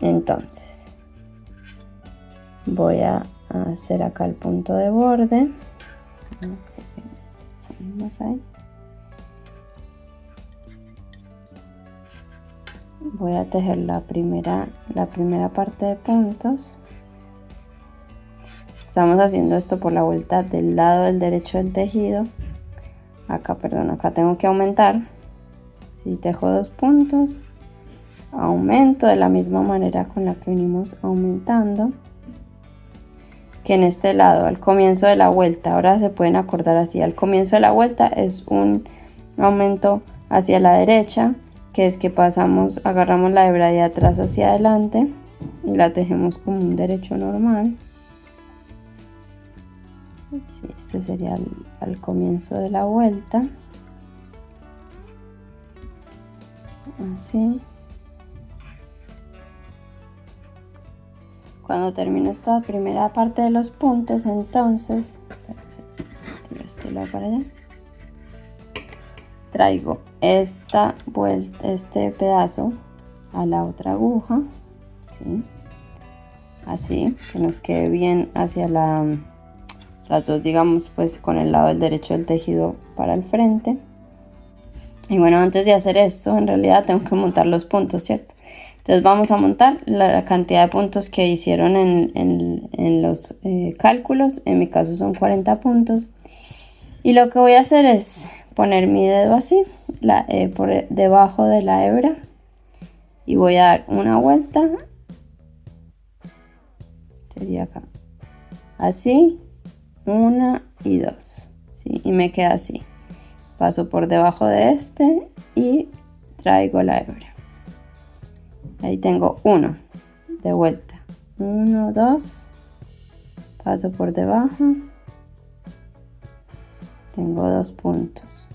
Speaker 1: Entonces voy a hacer acá el punto de borde. Ahí. Voy a tejer la primera parte de puntos. Estamos haciendo esto por la vuelta del lado del derecho del tejido. Acá, perdón, acá tengo que aumentar. Si tejo 2 puntos, aumento de la misma manera con la que venimos aumentando, que en este lado al comienzo de la vuelta. Ahora se pueden acordar así: al comienzo de la vuelta es un aumento hacia la derecha, que es que pasamos, agarramos la hebra de atrás hacia adelante y la tejemos como un derecho normal. Sí, este sería al comienzo de la vuelta, así. Cuando termino esta primera parte de los puntos, entonces tiro este lado para allá, traigo esta vuelta, este pedazo a la otra aguja, ¿sí? Así, que nos quede bien hacia las dos, digamos, pues con el lado del derecho del tejido para el frente. Y bueno, antes de hacer esto, en realidad tengo que montar los puntos, ¿cierto? Entonces vamos a montar la cantidad de puntos que hicieron en los cálculos. En mi caso son 40 puntos. Y lo que voy a hacer es poner mi dedo así, por debajo de la hebra. y voy a dar una vuelta, sería acá, así, 1 y 2, ¿sí? Y me queda así. Paso por debajo de este y traigo la hebra. Ahí tengo 1 de vuelta, 1, 2, paso por debajo, tengo 2 puntos,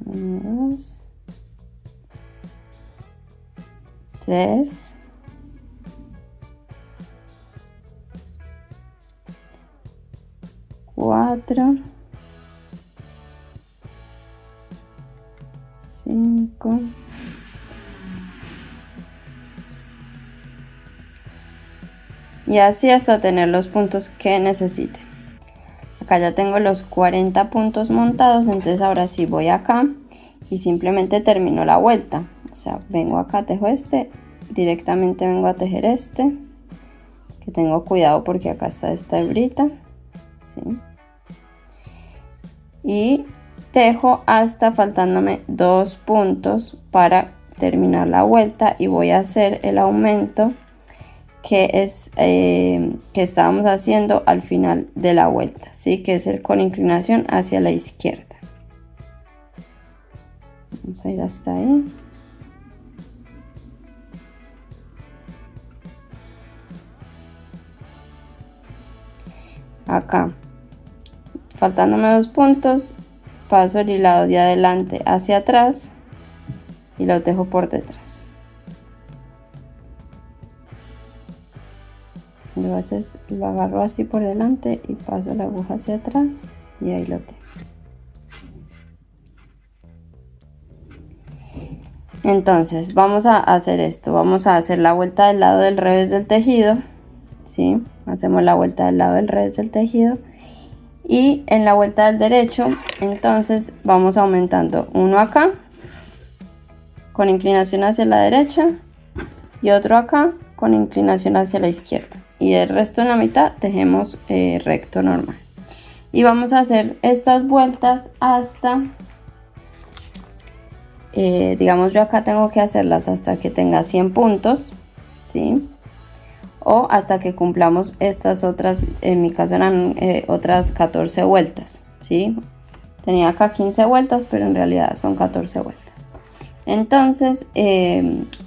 Speaker 1: 1, 2, 3, 4, 5, y así hasta tener los puntos que necesite. Acá ya tengo los 40 puntos montados, entonces ahora sí voy acá y simplemente termino la vuelta. O sea, vengo acá, tejo este, directamente vengo a tejer este, que tengo cuidado porque acá está esta hebrita, ¿sí? Y tejo hasta faltándome 2 puntos para terminar la vuelta, y voy a hacer el aumento que estábamos haciendo al final de la vuelta, ¿sí? Que es el con inclinación hacia la izquierda. Vamos a ir hasta ahí. Acá, faltándome 2 puntos, paso el hilado de adelante hacia atrás y lo tejo por detrás. Entonces lo agarro así por delante y paso la aguja hacia atrás y ahí lo tejo. Entonces vamos a hacer esto, vamos a hacer la vuelta del lado del revés del tejido, ¿sí? Hacemos la vuelta del lado del revés del tejido, y en la vuelta del derecho entonces vamos aumentando uno acá con inclinación hacia la derecha y otro acá con inclinación hacia la izquierda, y el resto en la mitad tejemos recto normal. Y vamos a hacer estas vueltas hasta digamos, yo acá tengo que hacerlas hasta que tenga 100 puntos, ¿sí? O hasta que cumplamos estas otras, en mi caso eran otras 14 vueltas, ¿sí? Tenía acá 15 vueltas, pero en realidad son 14 vueltas. Entonces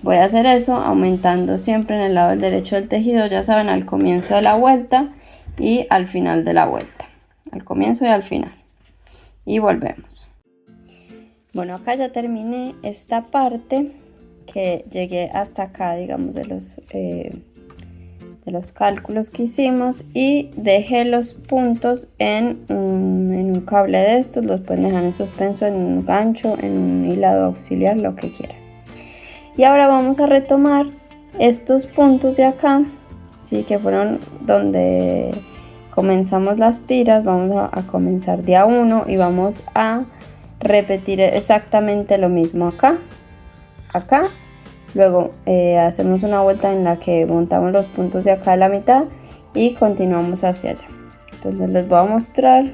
Speaker 1: voy a hacer eso aumentando siempre en el lado del derecho del tejido, ya saben, al comienzo de la vuelta y al final de la vuelta, al comienzo y al final, y volvemos. Bueno, acá ya terminé esta parte, que llegué hasta acá, digamos, de los cálculos que hicimos, y dejé los puntos en un cable de estos. Los pueden dejar en suspenso, en un gancho, en un hilado auxiliar, lo que quieran. Y ahora vamos a retomar estos puntos de acá, ¿sí? Que fueron donde comenzamos las tiras. Vamos a comenzar de a 1 y vamos a repetir exactamente lo mismo acá, luego hacemos una vuelta en la que montamos los puntos de acá a la mitad y continuamos hacia allá. Entonces les voy a mostrar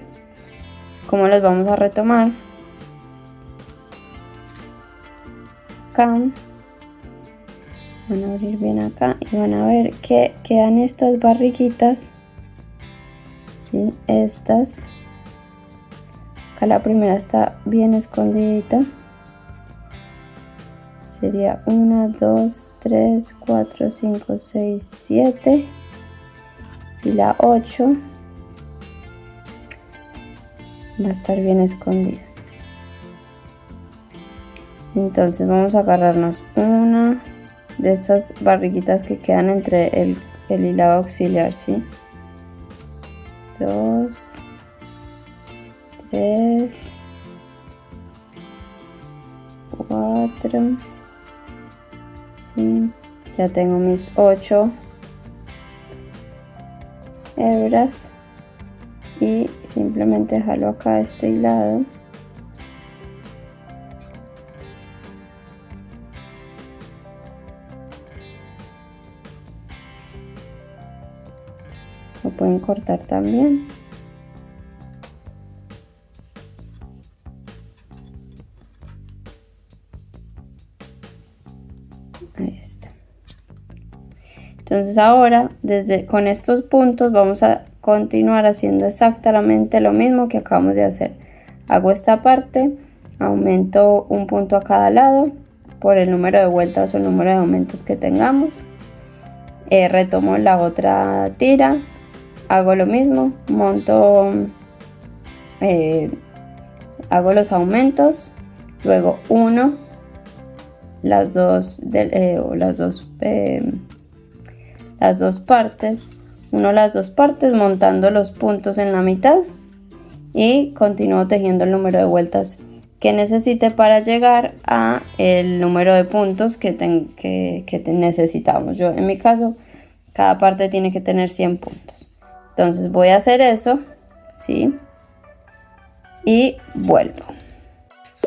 Speaker 1: cómo los vamos a retomar. Acá van a abrir bien acá y van a ver que quedan estas barriguitas, ¿sí? Estas. Acá la primera está bien escondidita. Sería 1, 2, 3, 4, 5, 6, 7. Y la 8 va a estar bien escondida. Entonces vamos a agarrarnos una de estas barriguitas que quedan entre el hilado auxiliar, ¿sí? 2, 3, 4, 5, ya tengo mis 8 hebras, y simplemente jalo acá este hilado lo pueden cortar también. Ahí está. Entonces ahora con estos puntos vamos a continuar haciendo exactamente lo mismo que acabamos de hacer. Hago esta parte, aumento un punto a cada lado por el número de vueltas o el número de aumentos que tengamos. Retomo la otra tira, hago lo mismo, monto, hago los aumentos, luego uno las dos partes, montando los puntos en la mitad y continúo tejiendo el número de vueltas que necesite para llegar a el número de puntos que necesitamos. Yo en mi caso cada parte tiene que tener 100 puntos. Entonces voy a hacer eso, ¿sí? Y vuelvo.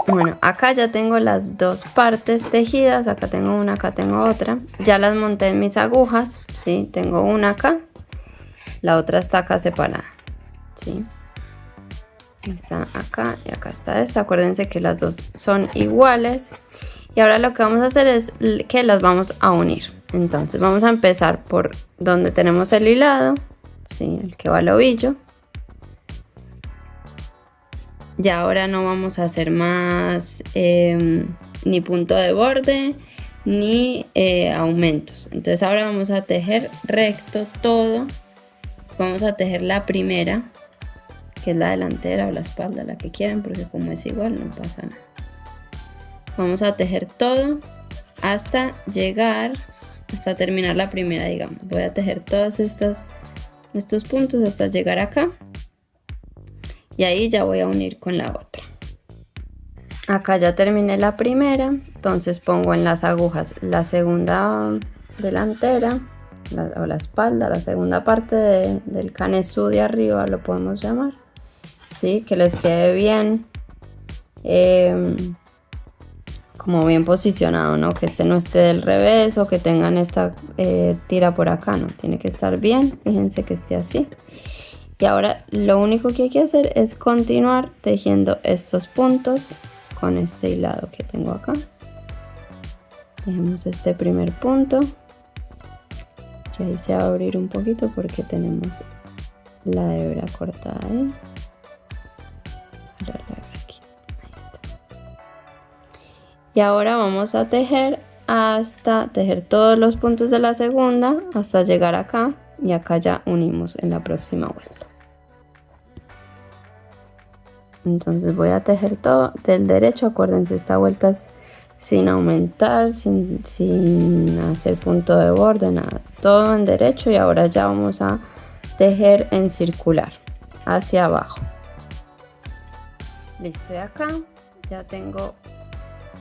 Speaker 1: Bueno, acá ya tengo las dos partes tejidas, acá tengo una, acá tengo otra. Ya las monté en mis agujas, ¿sí? Tengo una acá, la otra está acá separada, ¿sí? Están acá y acá está esta. Acuérdense que las dos son iguales. Y ahora lo que vamos a hacer es que las vamos a unir. Entonces vamos a empezar por donde tenemos el hilado, ¿sí? El que va al ovillo. Ya ahora no vamos a hacer más ni punto de borde ni aumentos. Entonces ahora vamos a tejer recto todo. Vamos a tejer la primera, que es la delantera o la espalda, la que quieran, porque como es igual no pasa nada. Vamos a tejer todo hasta llegar, hasta terminar la primera, digamos. Voy a tejer todos estos puntos hasta llegar acá. Y ahí ya voy a unir con la otra. Acá ya terminé la primera, entonces pongo en las agujas la segunda delantera o la espalda, la segunda parte del canesú de arriba, lo podemos llamar, ¿sí? Que les quede bien, como bien posicionado, ¿no? Que este no esté del revés o que tengan esta tira por acá, no, tiene que estar bien, fíjense que esté así. Y ahora lo único que hay que hacer es continuar tejiendo estos puntos con este hilado que tengo acá. Dejemos este primer punto, que ahí se va a abrir un poquito porque tenemos la hebra cortada ahí. Aquí. Ahí está. Y ahora vamos a tejer hasta tejer todos los puntos de la segunda hasta llegar acá, y acá ya unimos en la próxima vuelta. Entonces voy a tejer todo del derecho. Acuérdense, esta vuelta es sin aumentar, sin hacer punto de borde, nada, todo en derecho. Y ahora ya vamos a tejer en circular hacia abajo. Listo, y acá ya tengo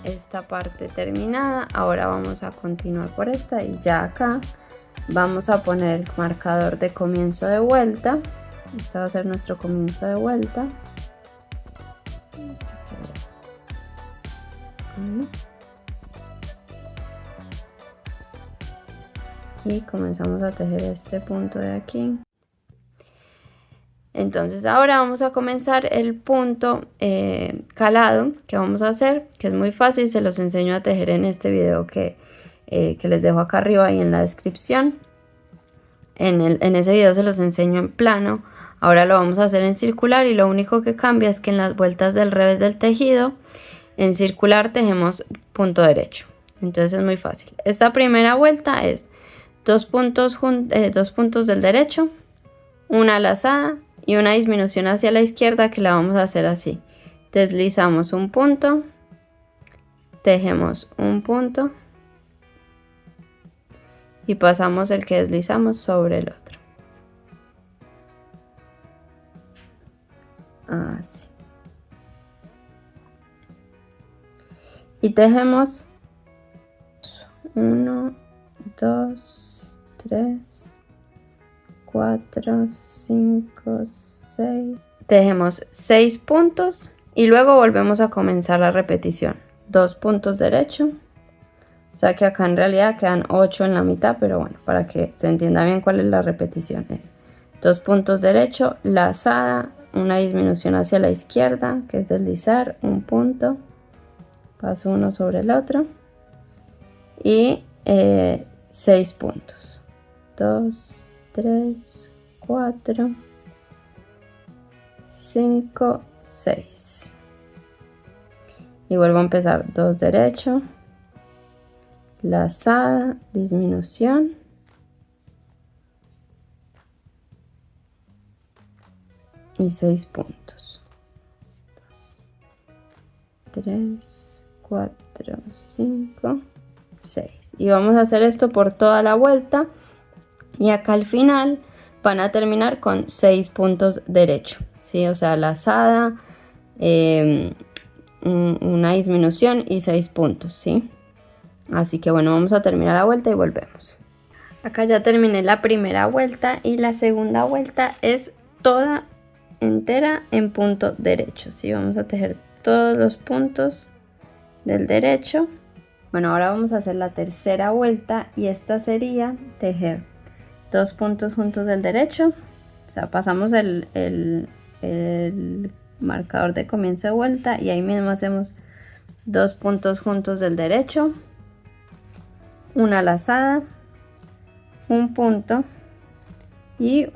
Speaker 1: esta parte terminada. Ahora vamos a continuar por esta, y ya acá vamos a poner el marcador de comienzo de vuelta. Este va a ser nuestro comienzo de vuelta. Y comenzamos a tejer este punto de aquí. Entonces ahora vamos a comenzar el punto calado que vamos a hacer, que es muy fácil. Se los enseño a tejer en este video que les dejo acá arriba y en la descripción. En ese video se los enseño en plano. Ahora lo vamos a hacer en circular, y lo único que cambia es que en las vueltas del revés del tejido, en circular tejemos punto derecho. Entonces es muy fácil. Esta primera vuelta es dos puntos del derecho, una lazada y una disminución hacia la izquierda, que la vamos a hacer así. Deslizamos un punto, tejemos un punto y pasamos el que deslizamos sobre el otro. Así. Y tejemos 1, 2, 3, 4, 5, 6. Tejemos 6 puntos y luego volvemos a comenzar la repetición. 2 puntos derecho. O sea que acá en realidad quedan 8 en la mitad, pero bueno, para que se entienda bien cuál es la repetición, es 2 puntos derecho, lazada, una disminución hacia la izquierda, que es deslizar un punto, paso uno sobre el otro, y 6 puntos. 2, 3, 4, 5, 6. Y vuelvo a empezar 2 derecho, lazada, disminución, y 6 puntos. 2, 3, 4, 5, 6. Y vamos a hacer esto por toda la vuelta. Y acá al final van a terminar con 6 puntos derecho, ¿sí? O sea, lazada, una disminución y 6 puntos, ¿sí? Así que bueno, vamos a terminar la vuelta y volvemos. Acá ya terminé la primera vuelta y la segunda vuelta es toda entera en punto derecho, ¿sí? Vamos a tejer todos los puntos del derecho. Bueno, ahora vamos a hacer la tercera vuelta y esta sería tejer 2 puntos juntos del derecho, o sea, pasamos el marcador de comienzo de vuelta y ahí mismo hacemos 2 puntos juntos del derecho, una lazada, un punto y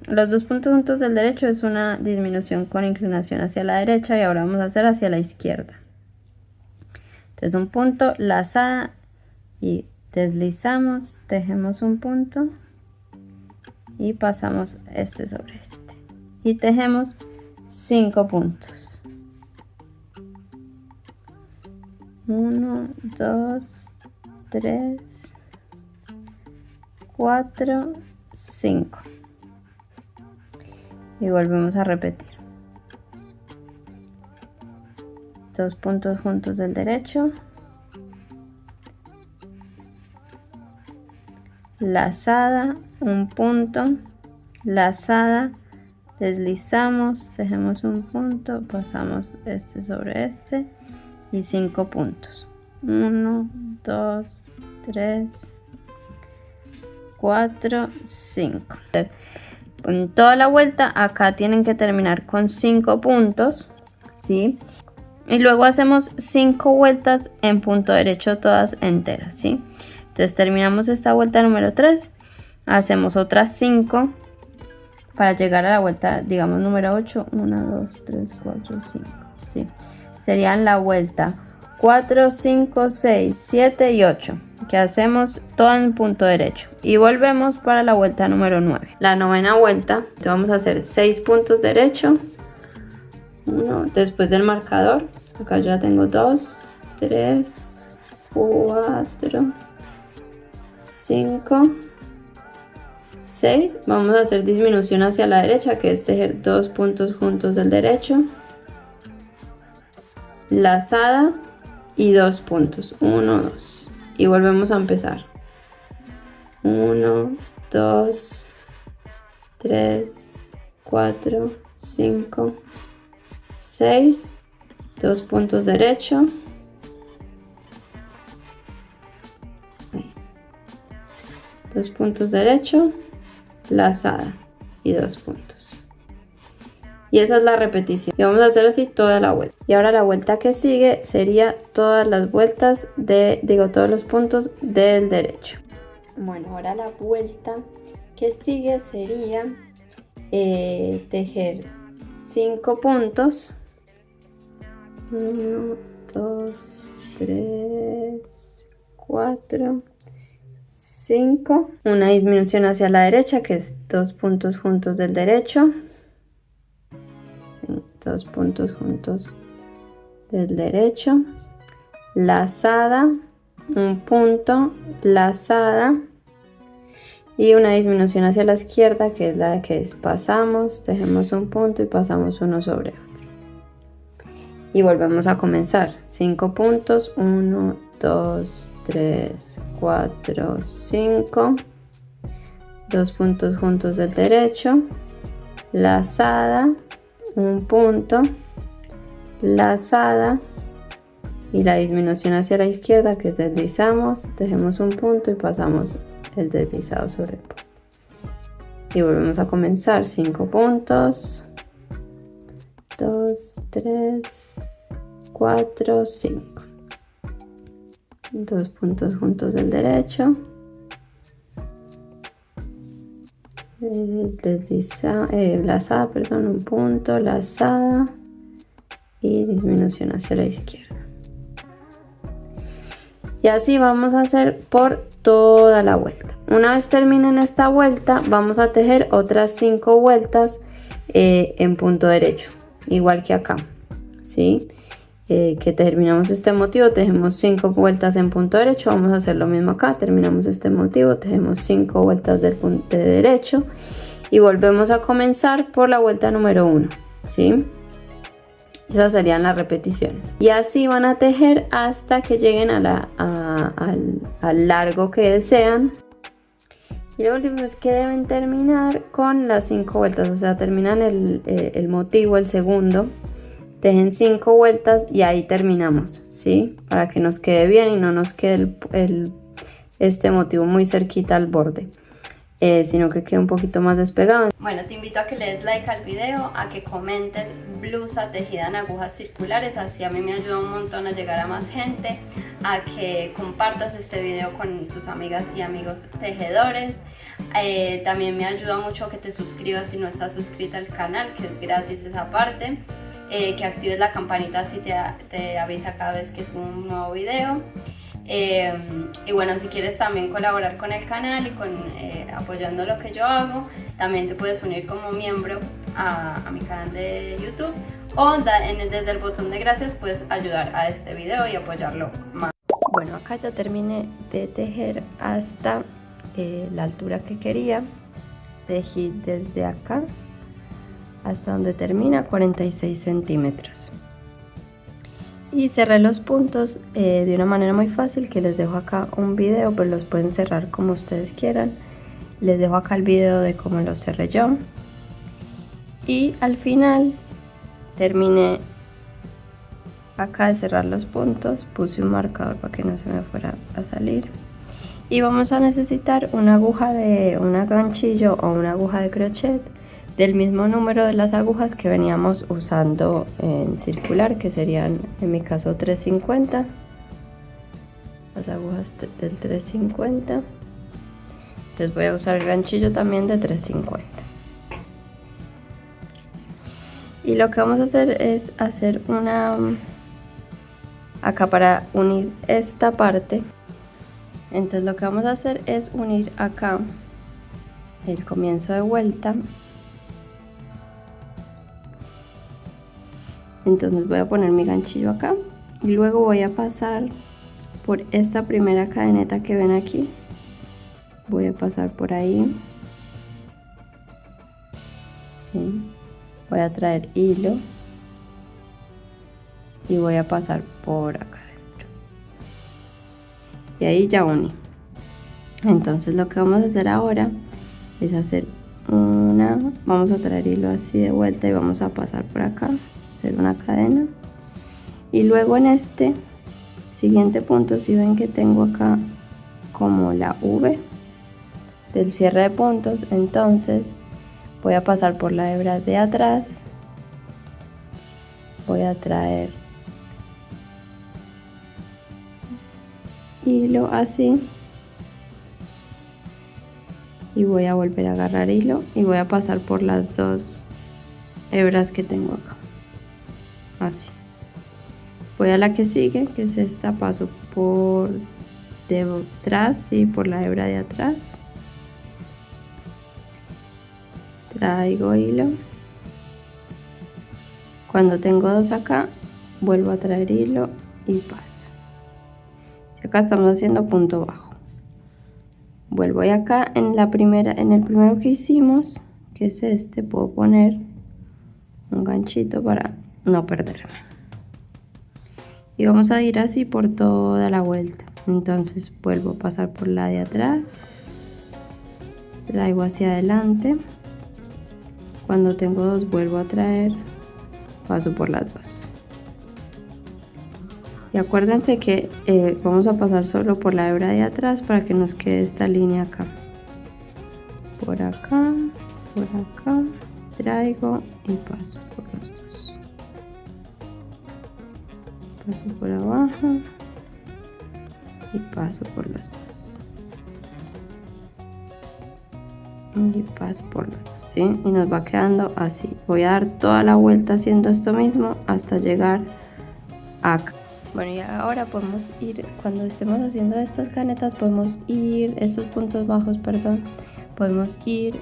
Speaker 1: los 2 puntos juntos del derecho es una disminución con inclinación hacia la derecha y ahora vamos a hacer hacia la izquierda. Entonces un punto, lazada y deslizamos, tejemos un punto y pasamos este sobre este y tejemos 5 puntos. 1, 2, 3, 4, 5 y volvemos a repetir 2 puntos juntos del derecho, lazada, un punto, lazada, deslizamos, tejemos un punto, pasamos este sobre este y 5 puntos. 1, 2, 3, 4, 5. En toda la vuelta acá tienen que terminar con 5 puntos, ¿sí? Y luego hacemos 5 vueltas en punto derecho todas enteras, ¿sí? Entonces terminamos esta vuelta número 3, hacemos otras 5 para llegar a la vuelta, digamos, número 8. 1, 2, 3, 4, 5, ¿sí? Serían la vuelta 4, 5, 6, 7 y 8, que hacemos todo en punto derecho. Y volvemos para la vuelta número 9. La novena vuelta, vamos a hacer 6 puntos derecho. 1, después del marcador, acá ya tengo 2, 3, 4, 5, 6. Vamos a hacer disminución hacia la derecha, que es tejer 2 puntos juntos del derecho, lazada y 2 puntos, 1, 2, y volvemos a empezar. 1, 2, 3, 4, 5, 6, 2 puntos derecho, 2 puntos derecho, lazada y 2 puntos. Y esa es la repetición. Y vamos a hacer así toda la vuelta. Y ahora la vuelta que sigue sería todas las vueltas todos los puntos del derecho. Bueno, ahora la vuelta que sigue sería tejer 5 puntos. 1, 2, 3, 4, 5. Una disminución hacia la derecha, que es 2 puntos juntos del derecho. 2 puntos juntos del derecho, lazada, un punto, lazada y una disminución hacia la izquierda, que es la que pasamos, tejemos un punto y pasamos uno sobre otro y volvemos a comenzar. 5 puntos, 1, 2, 3, 4, 5, 2 puntos juntos del derecho, lazada, un punto, lazada y la disminución hacia la izquierda, que es deslizamos, tejemos un punto y pasamos el deslizado sobre el punto y volvemos a comenzar. 5 puntos, 2, 3, 4, 5, 2 puntos juntos del derecho, lazada, perdón, un punto, lazada y disminución hacia la izquierda. Y así vamos a hacer por toda la vuelta. Una vez terminen esta vuelta, vamos a tejer otras 5 vueltas en punto derecho, igual que acá, ¿sí? Que terminamos este motivo, tejemos 5 vueltas en punto derecho. Vamos a hacer lo mismo acá, terminamos este motivo, tejemos 5 vueltas del punto derecho y volvemos a comenzar por la vuelta número 1, ¿sí? Esas serían las repeticiones y así van a tejer hasta que lleguen al largo que desean. Y lo último es que deben terminar con las 5 vueltas, o sea, terminan el motivo, el segundo, tejen 5 vueltas y ahí terminamos, ¿sí? Para que nos quede bien y no nos quede este motivo muy cerquita al borde, sino que quede un poquito más despegado. Bueno, te invito a que le des like al video, a que comentes blusa tejida en agujas circulares, así a mí me ayuda un montón a llegar a más gente, a que compartas este video con tus amigas y amigos tejedores. También me ayuda mucho que te suscribas si no estás suscrita al canal, que es gratis esa parte, que actives la campanita así te avisa cada vez que subo un nuevo video. Y bueno, si quieres también colaborar con el canal y apoyando lo que yo hago, también te puedes unir como miembro a mi canal de YouTube, o desde el botón de gracias puedes ayudar a este video y apoyarlo más. Bueno, acá ya terminé de tejer hasta la altura que quería. Tejí desde acá hasta donde termina, 46 centímetros. Y cerré los puntos de una manera muy fácil, que les dejo acá un video, pero los pueden cerrar como ustedes quieran. Les dejo acá el video de cómo los cerré yo. Y al final terminé acá de cerrar los puntos, puse un marcador para que no se me fuera a salir. Y vamos a necesitar una aguja de un ganchillo o una aguja de crochet del mismo número de las agujas que veníamos usando en circular, que serían en mi caso 350, las agujas del 350. Entonces voy a usar el ganchillo también de 350. Y lo que vamos a hacer es hacer acá para unir esta parte. Entonces lo que vamos a hacer es unir acá el comienzo de vuelta. Entonces voy a poner mi ganchillo acá y luego voy a pasar por esta primera cadeneta que ven aquí. Voy a pasar por ahí, ¿sí? Voy a traer hilo y voy a pasar por acá adentro y ahí ya uní. Entonces lo que vamos a hacer ahora es hacer vamos a traer hilo así de vuelta y vamos a pasar por acá, hacer una cadena, y luego en este siguiente punto, si ven que tengo acá como la V del cierre de puntos, entonces voy a pasar por la hebra de atrás, voy a traer hilo así y voy a volver a agarrar hilo y voy a pasar por las dos hebras que tengo acá, así. Voy a la que sigue, que es esta, paso por detrás y por la hebra de atrás, traigo hilo, cuando tengo dos acá vuelvo a traer hilo y paso. Si acá estamos haciendo punto bajo, vuelvo y acá en el primero que hicimos, que es este, puedo poner un ganchito para no perderme. Y vamos a ir así por toda la vuelta. Entonces vuelvo a pasar por la de atrás, traigo hacia adelante, cuando tengo dos vuelvo a traer, paso por las dos. Y acuérdense que vamos a pasar solo por la hebra de atrás para que nos quede esta línea acá. Por acá, traigo y paso por los dos. Paso por abajo y paso por los dos. y paso por los dos, ¿sí? Y nos va quedando así. Voy a dar toda la vuelta haciendo esto mismo hasta llegar acá. Bueno, y ahora podemos ir, cuando estemos haciendo estas cadenetas, podemos ir, estos puntos bajos, perdón, podemos ir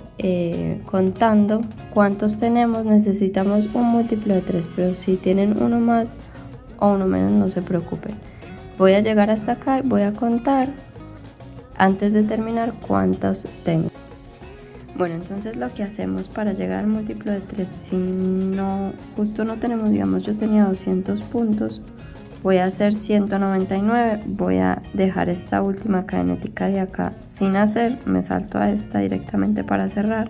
Speaker 1: contando cuántos tenemos. Necesitamos un múltiplo de 3, pero si tienen uno más o uno menos, no se preocupen. Voy a llegar hasta acá y voy a contar antes de terminar cuántos tengo. Bueno, entonces lo que hacemos para llegar al múltiplo de 3, si no, justo no tenemos, digamos, yo tenía 200 puntos, voy a hacer 199, voy a dejar esta última cadenética de acá sin hacer, me salto a esta directamente para cerrar.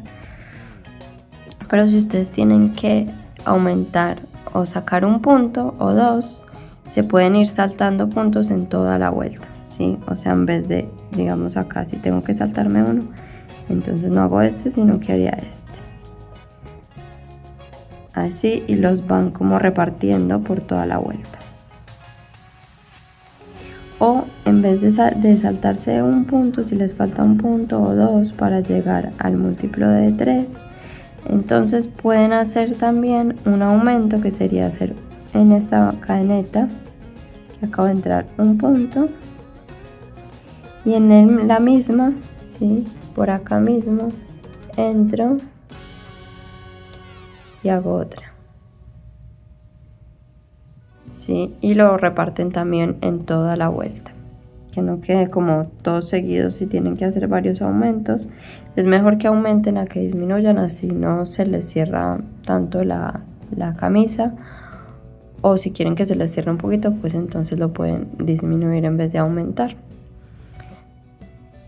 Speaker 1: Pero si ustedes tienen que aumentar o sacar un punto o dos, se pueden ir saltando puntos en toda la vuelta, ¿sí? O sea, en vez de, digamos acá, si tengo que saltarme uno, entonces no hago este, sino que haría este. Así, y los van como repartiendo por toda la vuelta. O en vez de saltarse un punto, si les falta un punto o dos para llegar al múltiplo de 3, entonces pueden hacer también un aumento, que sería hacer en esta cadeneta que acabo de entrar un punto, y en la misma, ¿sí? Por acá mismo entro y hago otra, ¿sí? Y lo reparten también en toda la vuelta, que no quede como todos seguidos. Si tienen que hacer varios aumentos, es mejor que aumenten a que disminuyan, así no se les cierra tanto la camisa. O si quieren que se les cierre un poquito, pues entonces lo pueden disminuir en vez de aumentar.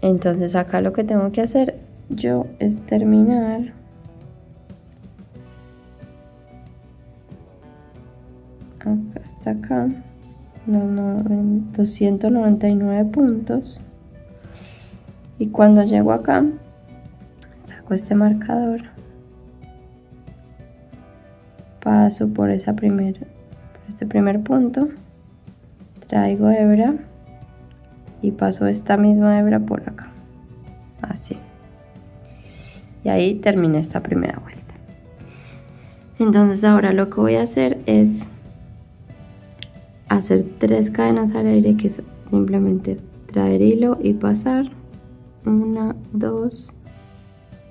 Speaker 1: Entonces acá lo que tengo que hacer yo es terminar hasta acá, en 299 puntos, y cuando llego acá saco este marcador, paso por este primer punto, traigo hebra y paso esta misma hebra por acá, así, y ahí terminé esta primera vuelta. Entonces ahora lo que voy a hacer es hacer 3 cadenas al aire, que es simplemente traer hilo y pasar 1, 2,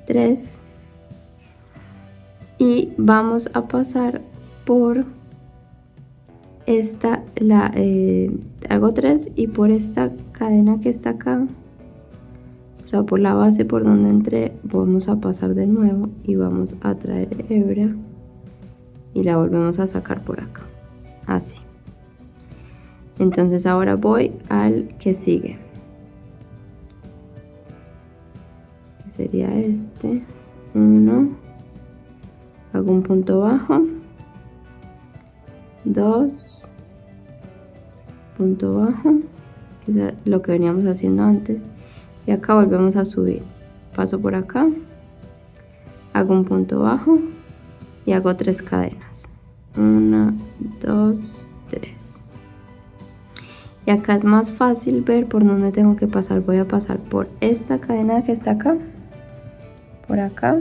Speaker 1: 3, y vamos a pasar por esta, hago 3, y por esta cadena que está acá, o sea, por la base por donde entré, vamos a pasar de nuevo y vamos a traer hebra y la volvemos a sacar por acá, así. Entonces ahora voy al que sigue, que sería este. 1, hago un punto bajo, 2, punto bajo, que es lo que veníamos haciendo antes, y acá volvemos a subir, paso por acá, hago un punto bajo y hago 3 cadenas, 1, 2, 3. Y acá es más fácil ver por dónde tengo que pasar. Voy a pasar por esta cadena que está acá, por acá,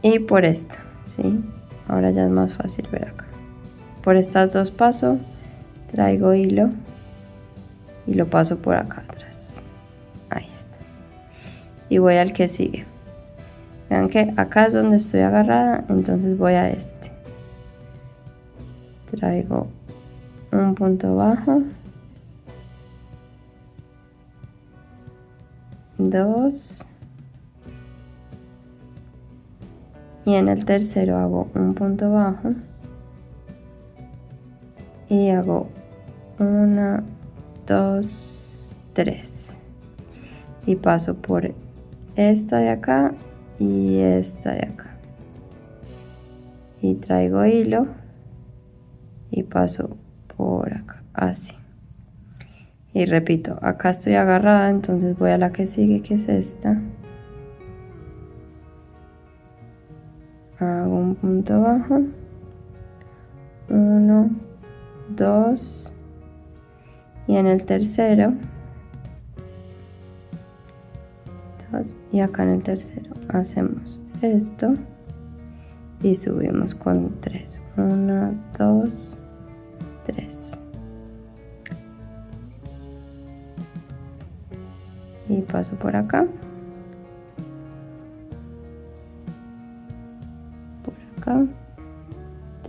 Speaker 1: y por esta, ¿sí? Ahora ya es más fácil ver acá. Por estas dos paso, traigo hilo y lo paso por acá atrás. Ahí está. Y voy al que sigue. Vean que acá es donde estoy agarrada, entonces voy a este. Traigo un punto bajo, 2, y en el tercero hago un punto bajo y hago 1, 2, 3, y paso por esta de acá y esta de acá, y traigo hilo y paso por acá, así. Y repito, acá estoy agarrada, entonces voy a la que sigue, que es esta. Hago un punto bajo, 1, 2, y en el tercero, 2 y acá en el tercero hacemos esto y subimos con 3, 1, 2, 3 y paso por acá,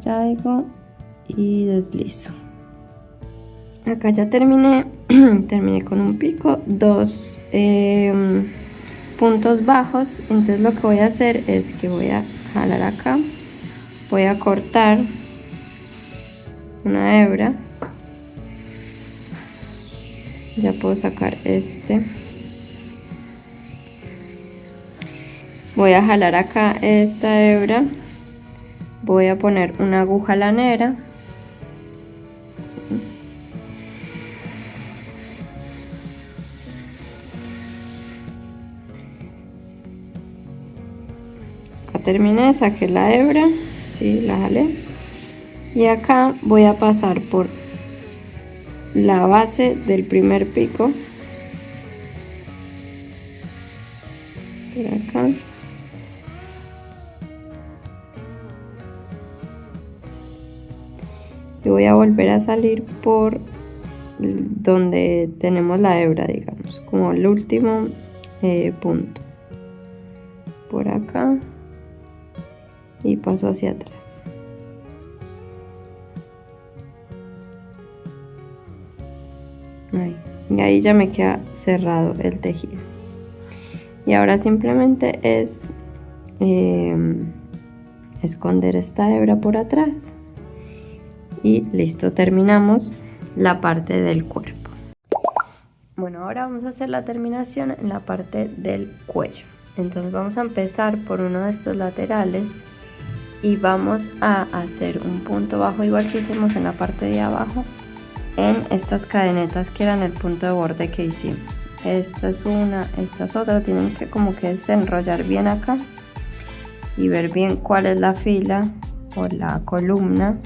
Speaker 1: traigo y deslizo. Acá ya terminé con un pico, 2 puntos bajos. Entonces lo que voy a hacer es que voy a jalar acá, voy a cortar una hebra, ya puedo sacar voy a jalar acá esta hebra, voy a poner una aguja lanera, terminé, saqué la hebra, sí, la jalé, y acá voy a pasar por la base del primer pico, por acá, y voy a volver a salir por donde tenemos la hebra, digamos, como el último punto, por acá, y paso hacia atrás. Ahí. Y ahí ya me queda cerrado el tejido. Y ahora simplemente es esconder esta hebra por atrás. Y listo, terminamos la parte del cuerpo. Bueno, ahora vamos a hacer la terminación en la parte del cuello. Entonces vamos a empezar por uno de estos laterales y vamos a hacer un punto bajo igual que hicimos en la parte de abajo en estas cadenetas que eran el punto de borde que hicimos. Esta es una, esta es otra, tienen que como que desenrollar bien acá y ver bien cuál es la fila o la columna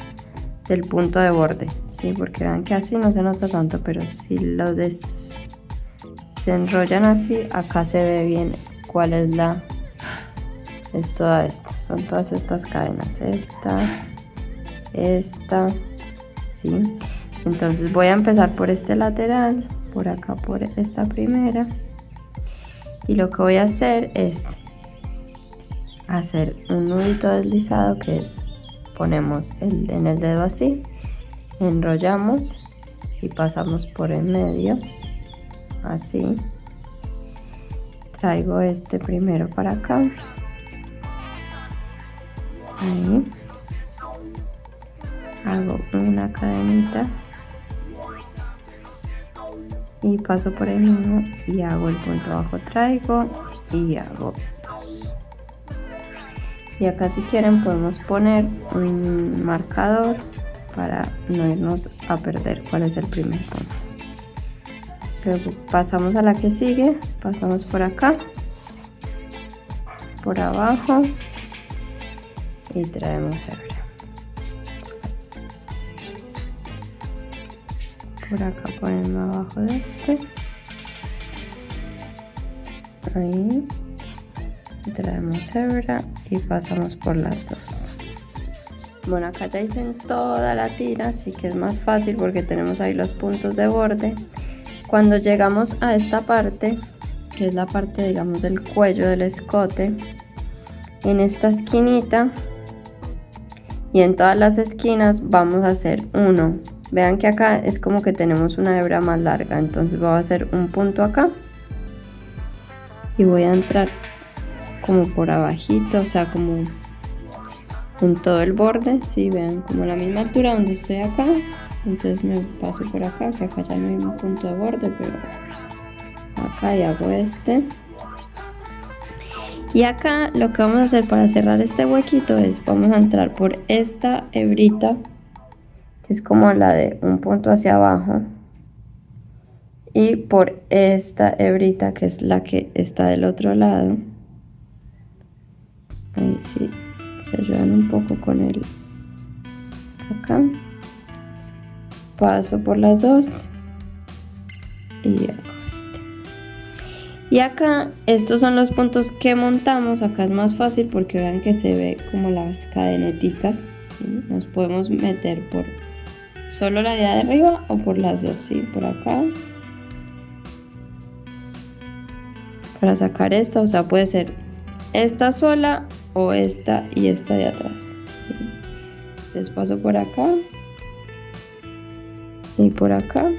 Speaker 1: del punto de borde, ¿sí? Porque vean que así no se nota tanto, pero si lo desenrollan así, acá se ve bien cuál es la, es toda esta, son todas estas cadenas, esta, ¿sí? Entonces voy a empezar por este lateral, por acá por esta primera, y lo que voy a hacer es hacer un nudito deslizado, que es ponemos en el dedo así, enrollamos y pasamos por el medio así, traigo este primero para acá, ahí hago una cadenita y paso por el mismo y hago el punto bajo, traigo y hago dos. Y acá si quieren podemos poner un marcador para no irnos a perder cuál es el primer punto. Luego pasamos a la que sigue, pasamos por acá, por abajo y traemos hebra. Por acá ponemos abajo de este, ahí, traemos hebra y pasamos por las dos. Bueno, acá ya hice toda la tira, así que es más fácil porque tenemos ahí los puntos de borde. Cuando llegamos a esta parte, que es la parte, digamos, del cuello del escote, en esta esquinita y en todas las esquinas vamos a hacer uno. Vean que acá es como que tenemos una hebra más larga, entonces voy a hacer un punto acá y voy a entrar como por abajito, o sea, como en todo el borde, ¿sí? Vean, como a la misma altura donde estoy acá, entonces me paso por acá, que acá ya no hay un punto de borde, pero acá y hago este. Y acá lo que vamos a hacer para cerrar este huequito es, vamos a entrar por esta hebrita, que es como la de un punto hacia abajo, y por esta hebrita que es la que está del otro lado. Ahí sí, se ayudan un poco con el acá. Paso por las dos y hago este. Y acá estos son los puntos que montamos. Acá es más fácil porque vean que se ve como las cadeneticas, ¿sí? Nos podemos meter por solo la de arriba o por las dos, ¿sí? Por acá para sacar esta, o sea, puede ser esta sola o esta y esta de atrás, ¿sí? Entonces paso por acá y por acá,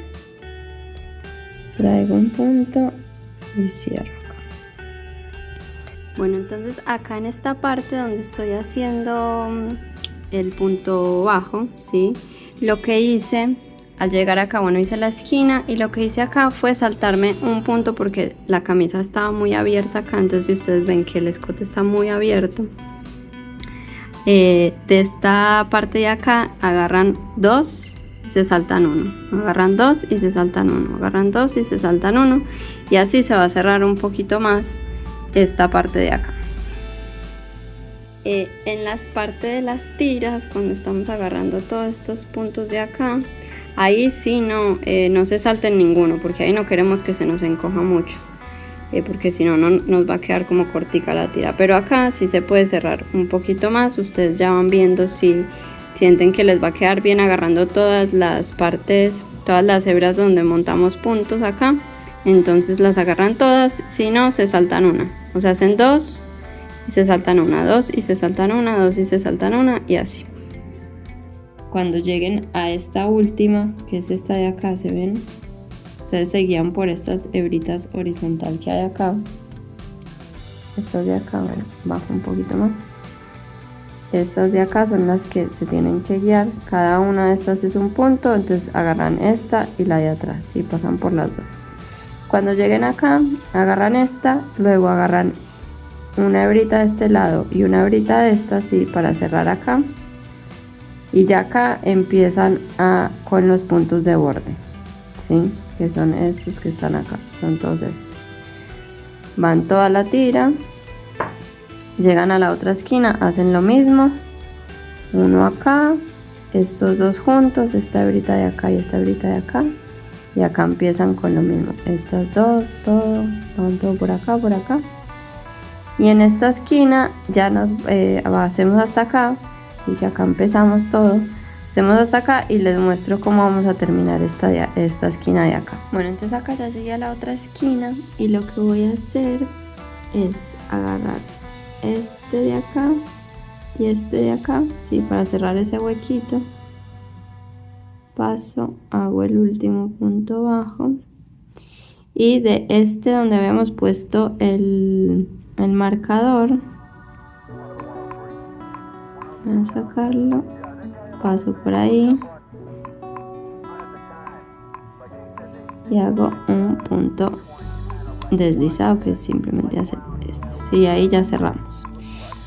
Speaker 1: traigo un punto y cierro acá. Bueno, entonces acá en esta parte donde estoy haciendo el punto bajo, ¿sí? Lo que hice al llegar acá, bueno, hice la esquina y lo que hice acá fue saltarme un punto porque la camisa estaba muy abierta acá. Entonces si ustedes ven que el escote está muy abierto, de esta parte de acá agarran dos, se saltan uno, agarran dos y se saltan uno, agarran dos y se saltan uno, y así se va a cerrar un poquito más esta parte de acá. En las partes de las tiras, cuando estamos agarrando todos estos puntos de acá, ahí sí no se salten ninguno, porque ahí no queremos que se nos encoja mucho, porque si no nos va a quedar como cortica la tira. Pero acá sí se puede cerrar un poquito más. Ustedes ya van viendo si sienten que les va a quedar bien agarrando todas las partes, todas las hebras donde montamos puntos acá, entonces las agarran todas. Si no, se saltan una, o sea, hacen dos y se saltan una, dos y se saltan una, dos y se saltan una, y así. Cuando lleguen a esta última, que es esta de acá, se ven, ustedes se guían por estas hebritas horizontal que hay acá. Estas de acá, bueno, bajo un poquito más. Estas de acá son las que se tienen que guiar. Cada una de estas es un punto, entonces agarran esta y la de atrás, ¿sí? Pasan por las dos. Cuando lleguen acá, agarran esta, luego agarran una hebrita de este lado y una hebrita de esta, ¿sí? Para cerrar acá. Y ya acá empiezan con los puntos de borde, ¿sí? Que son estos que están acá, son todos estos. Van toda la tira. Llegan a la otra esquina, hacen lo mismo, uno acá, estos dos juntos, esta hebrita de acá y esta hebrita de acá, y acá empiezan con lo mismo, estas dos, todo, van todo por acá, y en esta esquina ya nos hacemos hasta acá, así que acá empezamos todo, hacemos hasta acá y les muestro cómo vamos a terminar esta esquina de acá. Bueno, entonces acá ya llegué a la otra esquina y lo que voy a hacer es agarrar este de acá y este de acá, sí, para cerrar ese huequito. Paso, hago el último punto bajo y de este donde habíamos puesto el marcador, voy a sacarlo, paso por ahí y hago un punto deslizado que simplemente hace esto, y ahí ya cerramos.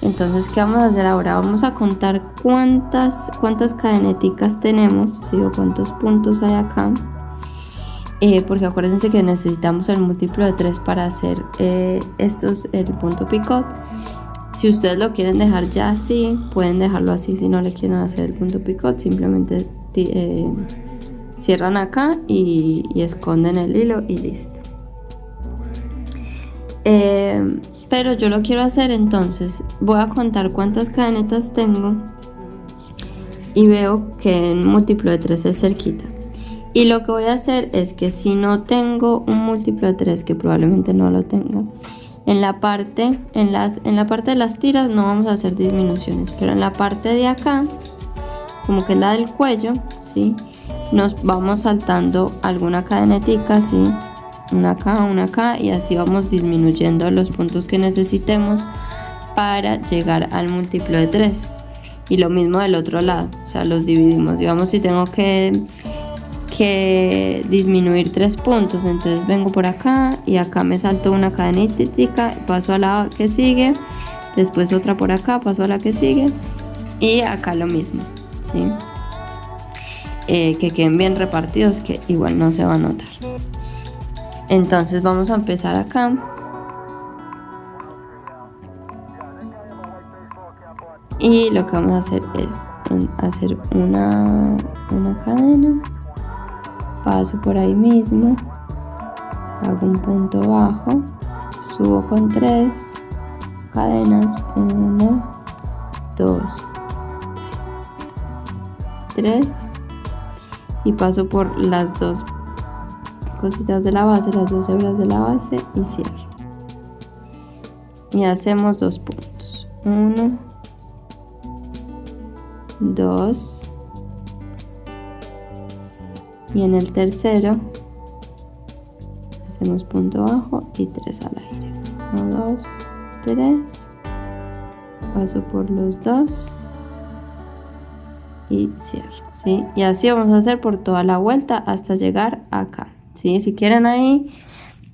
Speaker 1: Entonces, ¿qué vamos a hacer ahora? Vamos a contar cuántas cadeneticas tenemos, ¿sí? O cuántos puntos hay acá, porque acuérdense que necesitamos el múltiplo de 3 para hacer el punto picot. Si ustedes lo quieren dejar ya así, pueden dejarlo así. Si no le quieren hacer el punto picot, simplemente cierran acá y esconden el hilo y listo. Pero yo lo quiero hacer, entonces voy a contar cuántas cadenetas tengo y veo que el múltiplo de 3 es cerquita, y lo que voy a hacer es que si no tengo un múltiplo de 3, que probablemente no lo tenga, en la parte de las tiras no vamos a hacer disminuciones, pero en la parte de acá, como que es la del cuello, ¿sí? Nos vamos saltando alguna cadenetica, ¿sí? Una acá, y así vamos disminuyendo los puntos que necesitemos para llegar al múltiplo de 3. Y lo mismo del otro lado, o sea, los dividimos. Digamos, si tengo que disminuir 3 puntos, entonces vengo por acá y acá me salto una cadenetica, paso a la que sigue, después otra por acá, paso a la que sigue, y acá lo mismo, ¿sí? Que queden bien repartidos, que igual no se va a notar. Entonces vamos a empezar acá y lo que vamos a hacer es hacer una cadena, paso por ahí mismo, hago un punto bajo subo con 3 cadenas, 1, 2, 3 y paso por las dos cositas de la base, las dos hebras de la base y cierro y hacemos 2 puntos, 1, 2 y en el tercero hacemos punto bajo y 3 al aire, 1, 2, 3, paso por los dos y cierro, ¿sí? Y así vamos a hacer por toda la vuelta hasta llegar acá, ¿sí? Si quieren ahí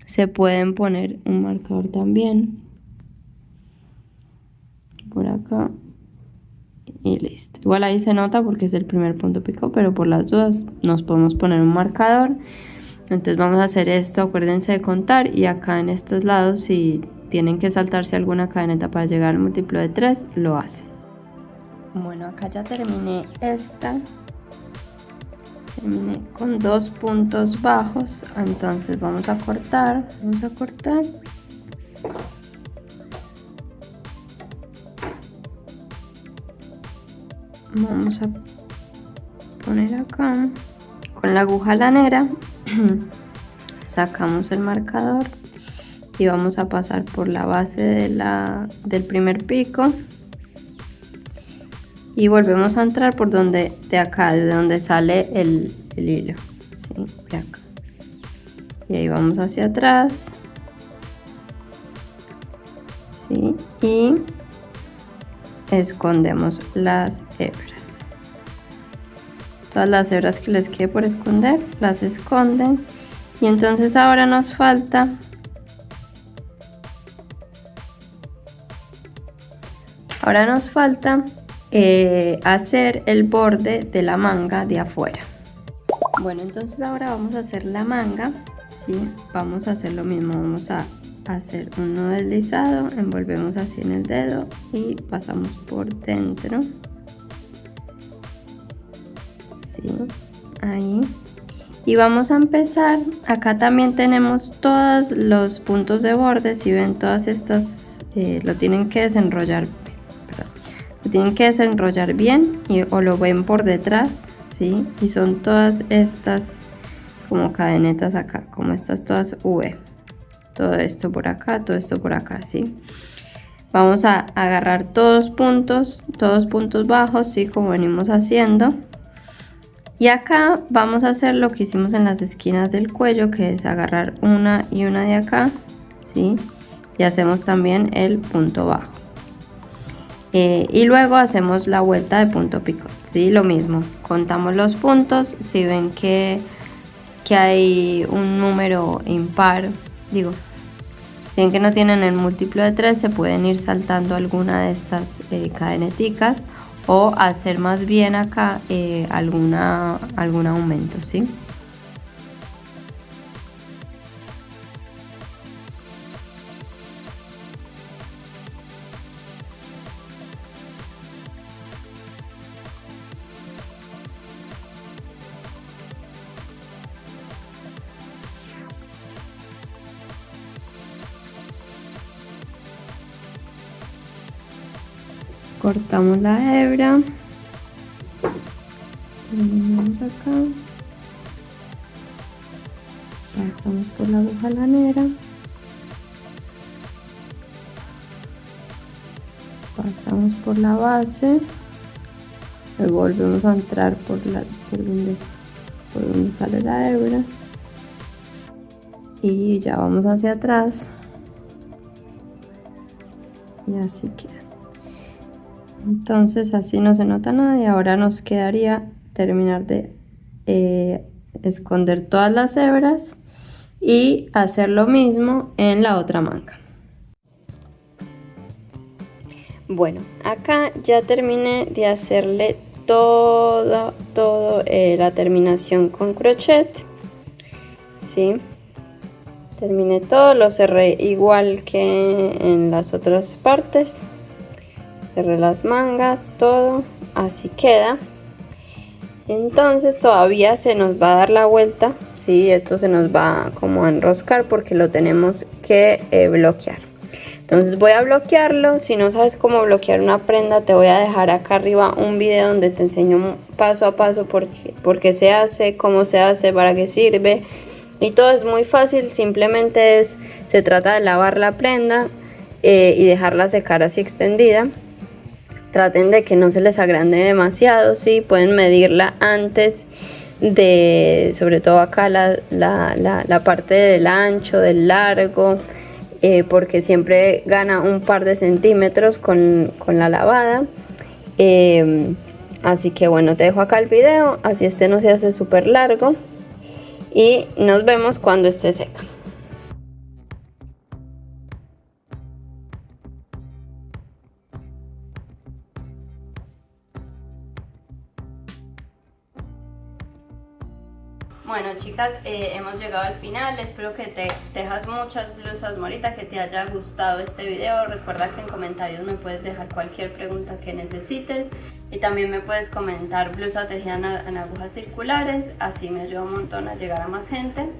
Speaker 1: se pueden poner un marcador también por acá y listo. Igual ahí se nota porque es el primer punto pico, pero por las dudas nos podemos poner un marcador. Entonces vamos a hacer esto, acuérdense de contar, y acá en estos lados si tienen que saltarse alguna cadeneta para llegar al múltiplo de 3, lo hacen. Bueno, acá ya terminé esta. Terminé con 2 puntos bajos, entonces vamos a cortar, vamos a poner acá con la aguja lanera, sacamos el marcador y vamos a pasar por la base del primer pico y volvemos a entrar por donde, de acá, de donde sale el hilo, ¿sí? De acá. Y ahí vamos hacia atrás, ¿sí? Y escondemos las hebras. Todas las hebras que les quede por esconder, las esconden. Y entonces ahora nos falta hacer el borde de la manga de afuera. Bueno, entonces ahora vamos a hacer la manga, ¿sí? Vamos a hacer lo mismo, vamos a hacer un nudo deslizado, envolvemos así en el dedo y pasamos por dentro, ¿sí? Ahí. Y vamos a empezar, acá también tenemos todos los puntos de borde, si ven todas estas, lo tienen que desenrollar, lo tienen que desenrollar bien o lo ven por detrás, ¿sí? Y son todas estas como cadenetas acá, como estas todas V, todo esto por acá, todo esto por acá, ¿sí? Vamos a agarrar todos puntos bajos, ¿sí? Como venimos haciendo. Y acá vamos a hacer lo que hicimos en las esquinas del cuello, que es agarrar una y una de acá, ¿sí? Y hacemos también el punto bajo. Y luego hacemos la vuelta de punto picot, ¿sí? Lo mismo, contamos los puntos, si ven que hay un número impar, digo, si ven que no tienen el múltiplo de 3, se pueden ir saltando alguna de estas cadeneticas o hacer más bien acá algún aumento, ¿sí? Cortamos la hebra, terminamos acá, pasamos por la aguja lanera, pasamos por la base, luego volvemos a entrar por donde sale la hebra y ya vamos hacia atrás y así queda. Entonces así no se nota nada y ahora nos quedaría terminar de esconder todas las hebras y hacer lo mismo en la otra manga. Bueno, acá ya terminé de hacerle todo la terminación con crochet, ¿sí? Terminé todo, lo cerré igual que en las otras partes. Cerré las mangas, todo, así queda. Entonces todavía se nos va a dar la vuelta, sí, esto se nos va como a enroscar porque lo tenemos que bloquear. Entonces voy a bloquearlo. Si no sabes cómo bloquear una prenda, te voy a dejar acá arriba un video donde te enseño paso a paso por qué se hace, cómo se hace, para qué sirve. Y todo es muy fácil, simplemente se trata de lavar la prenda y dejarla secar así extendida. Traten de que no se les agrande demasiado, ¿sí? Pueden medirla antes de, sobre todo acá la parte del ancho, del largo, porque siempre gana un par de centímetros con la lavada. Así que bueno, te dejo acá el video, así este no se hace súper largo y nos vemos cuando esté seca. Bueno chicas, hemos llegado al final, espero que te tejas muchas blusas, Morita, que te haya gustado este video. Recuerda que en comentarios me puedes dejar cualquier pregunta que necesites y también me puedes comentar blusa tejida en agujas circulares, así me ayuda un montón a llegar a más gente.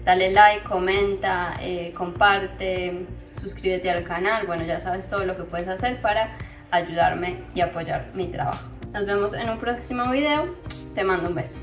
Speaker 1: Dale like, comenta, comparte, suscríbete al canal, bueno ya sabes todo lo que puedes hacer para ayudarme y apoyar mi trabajo. Nos vemos en un próximo video, te mando un beso.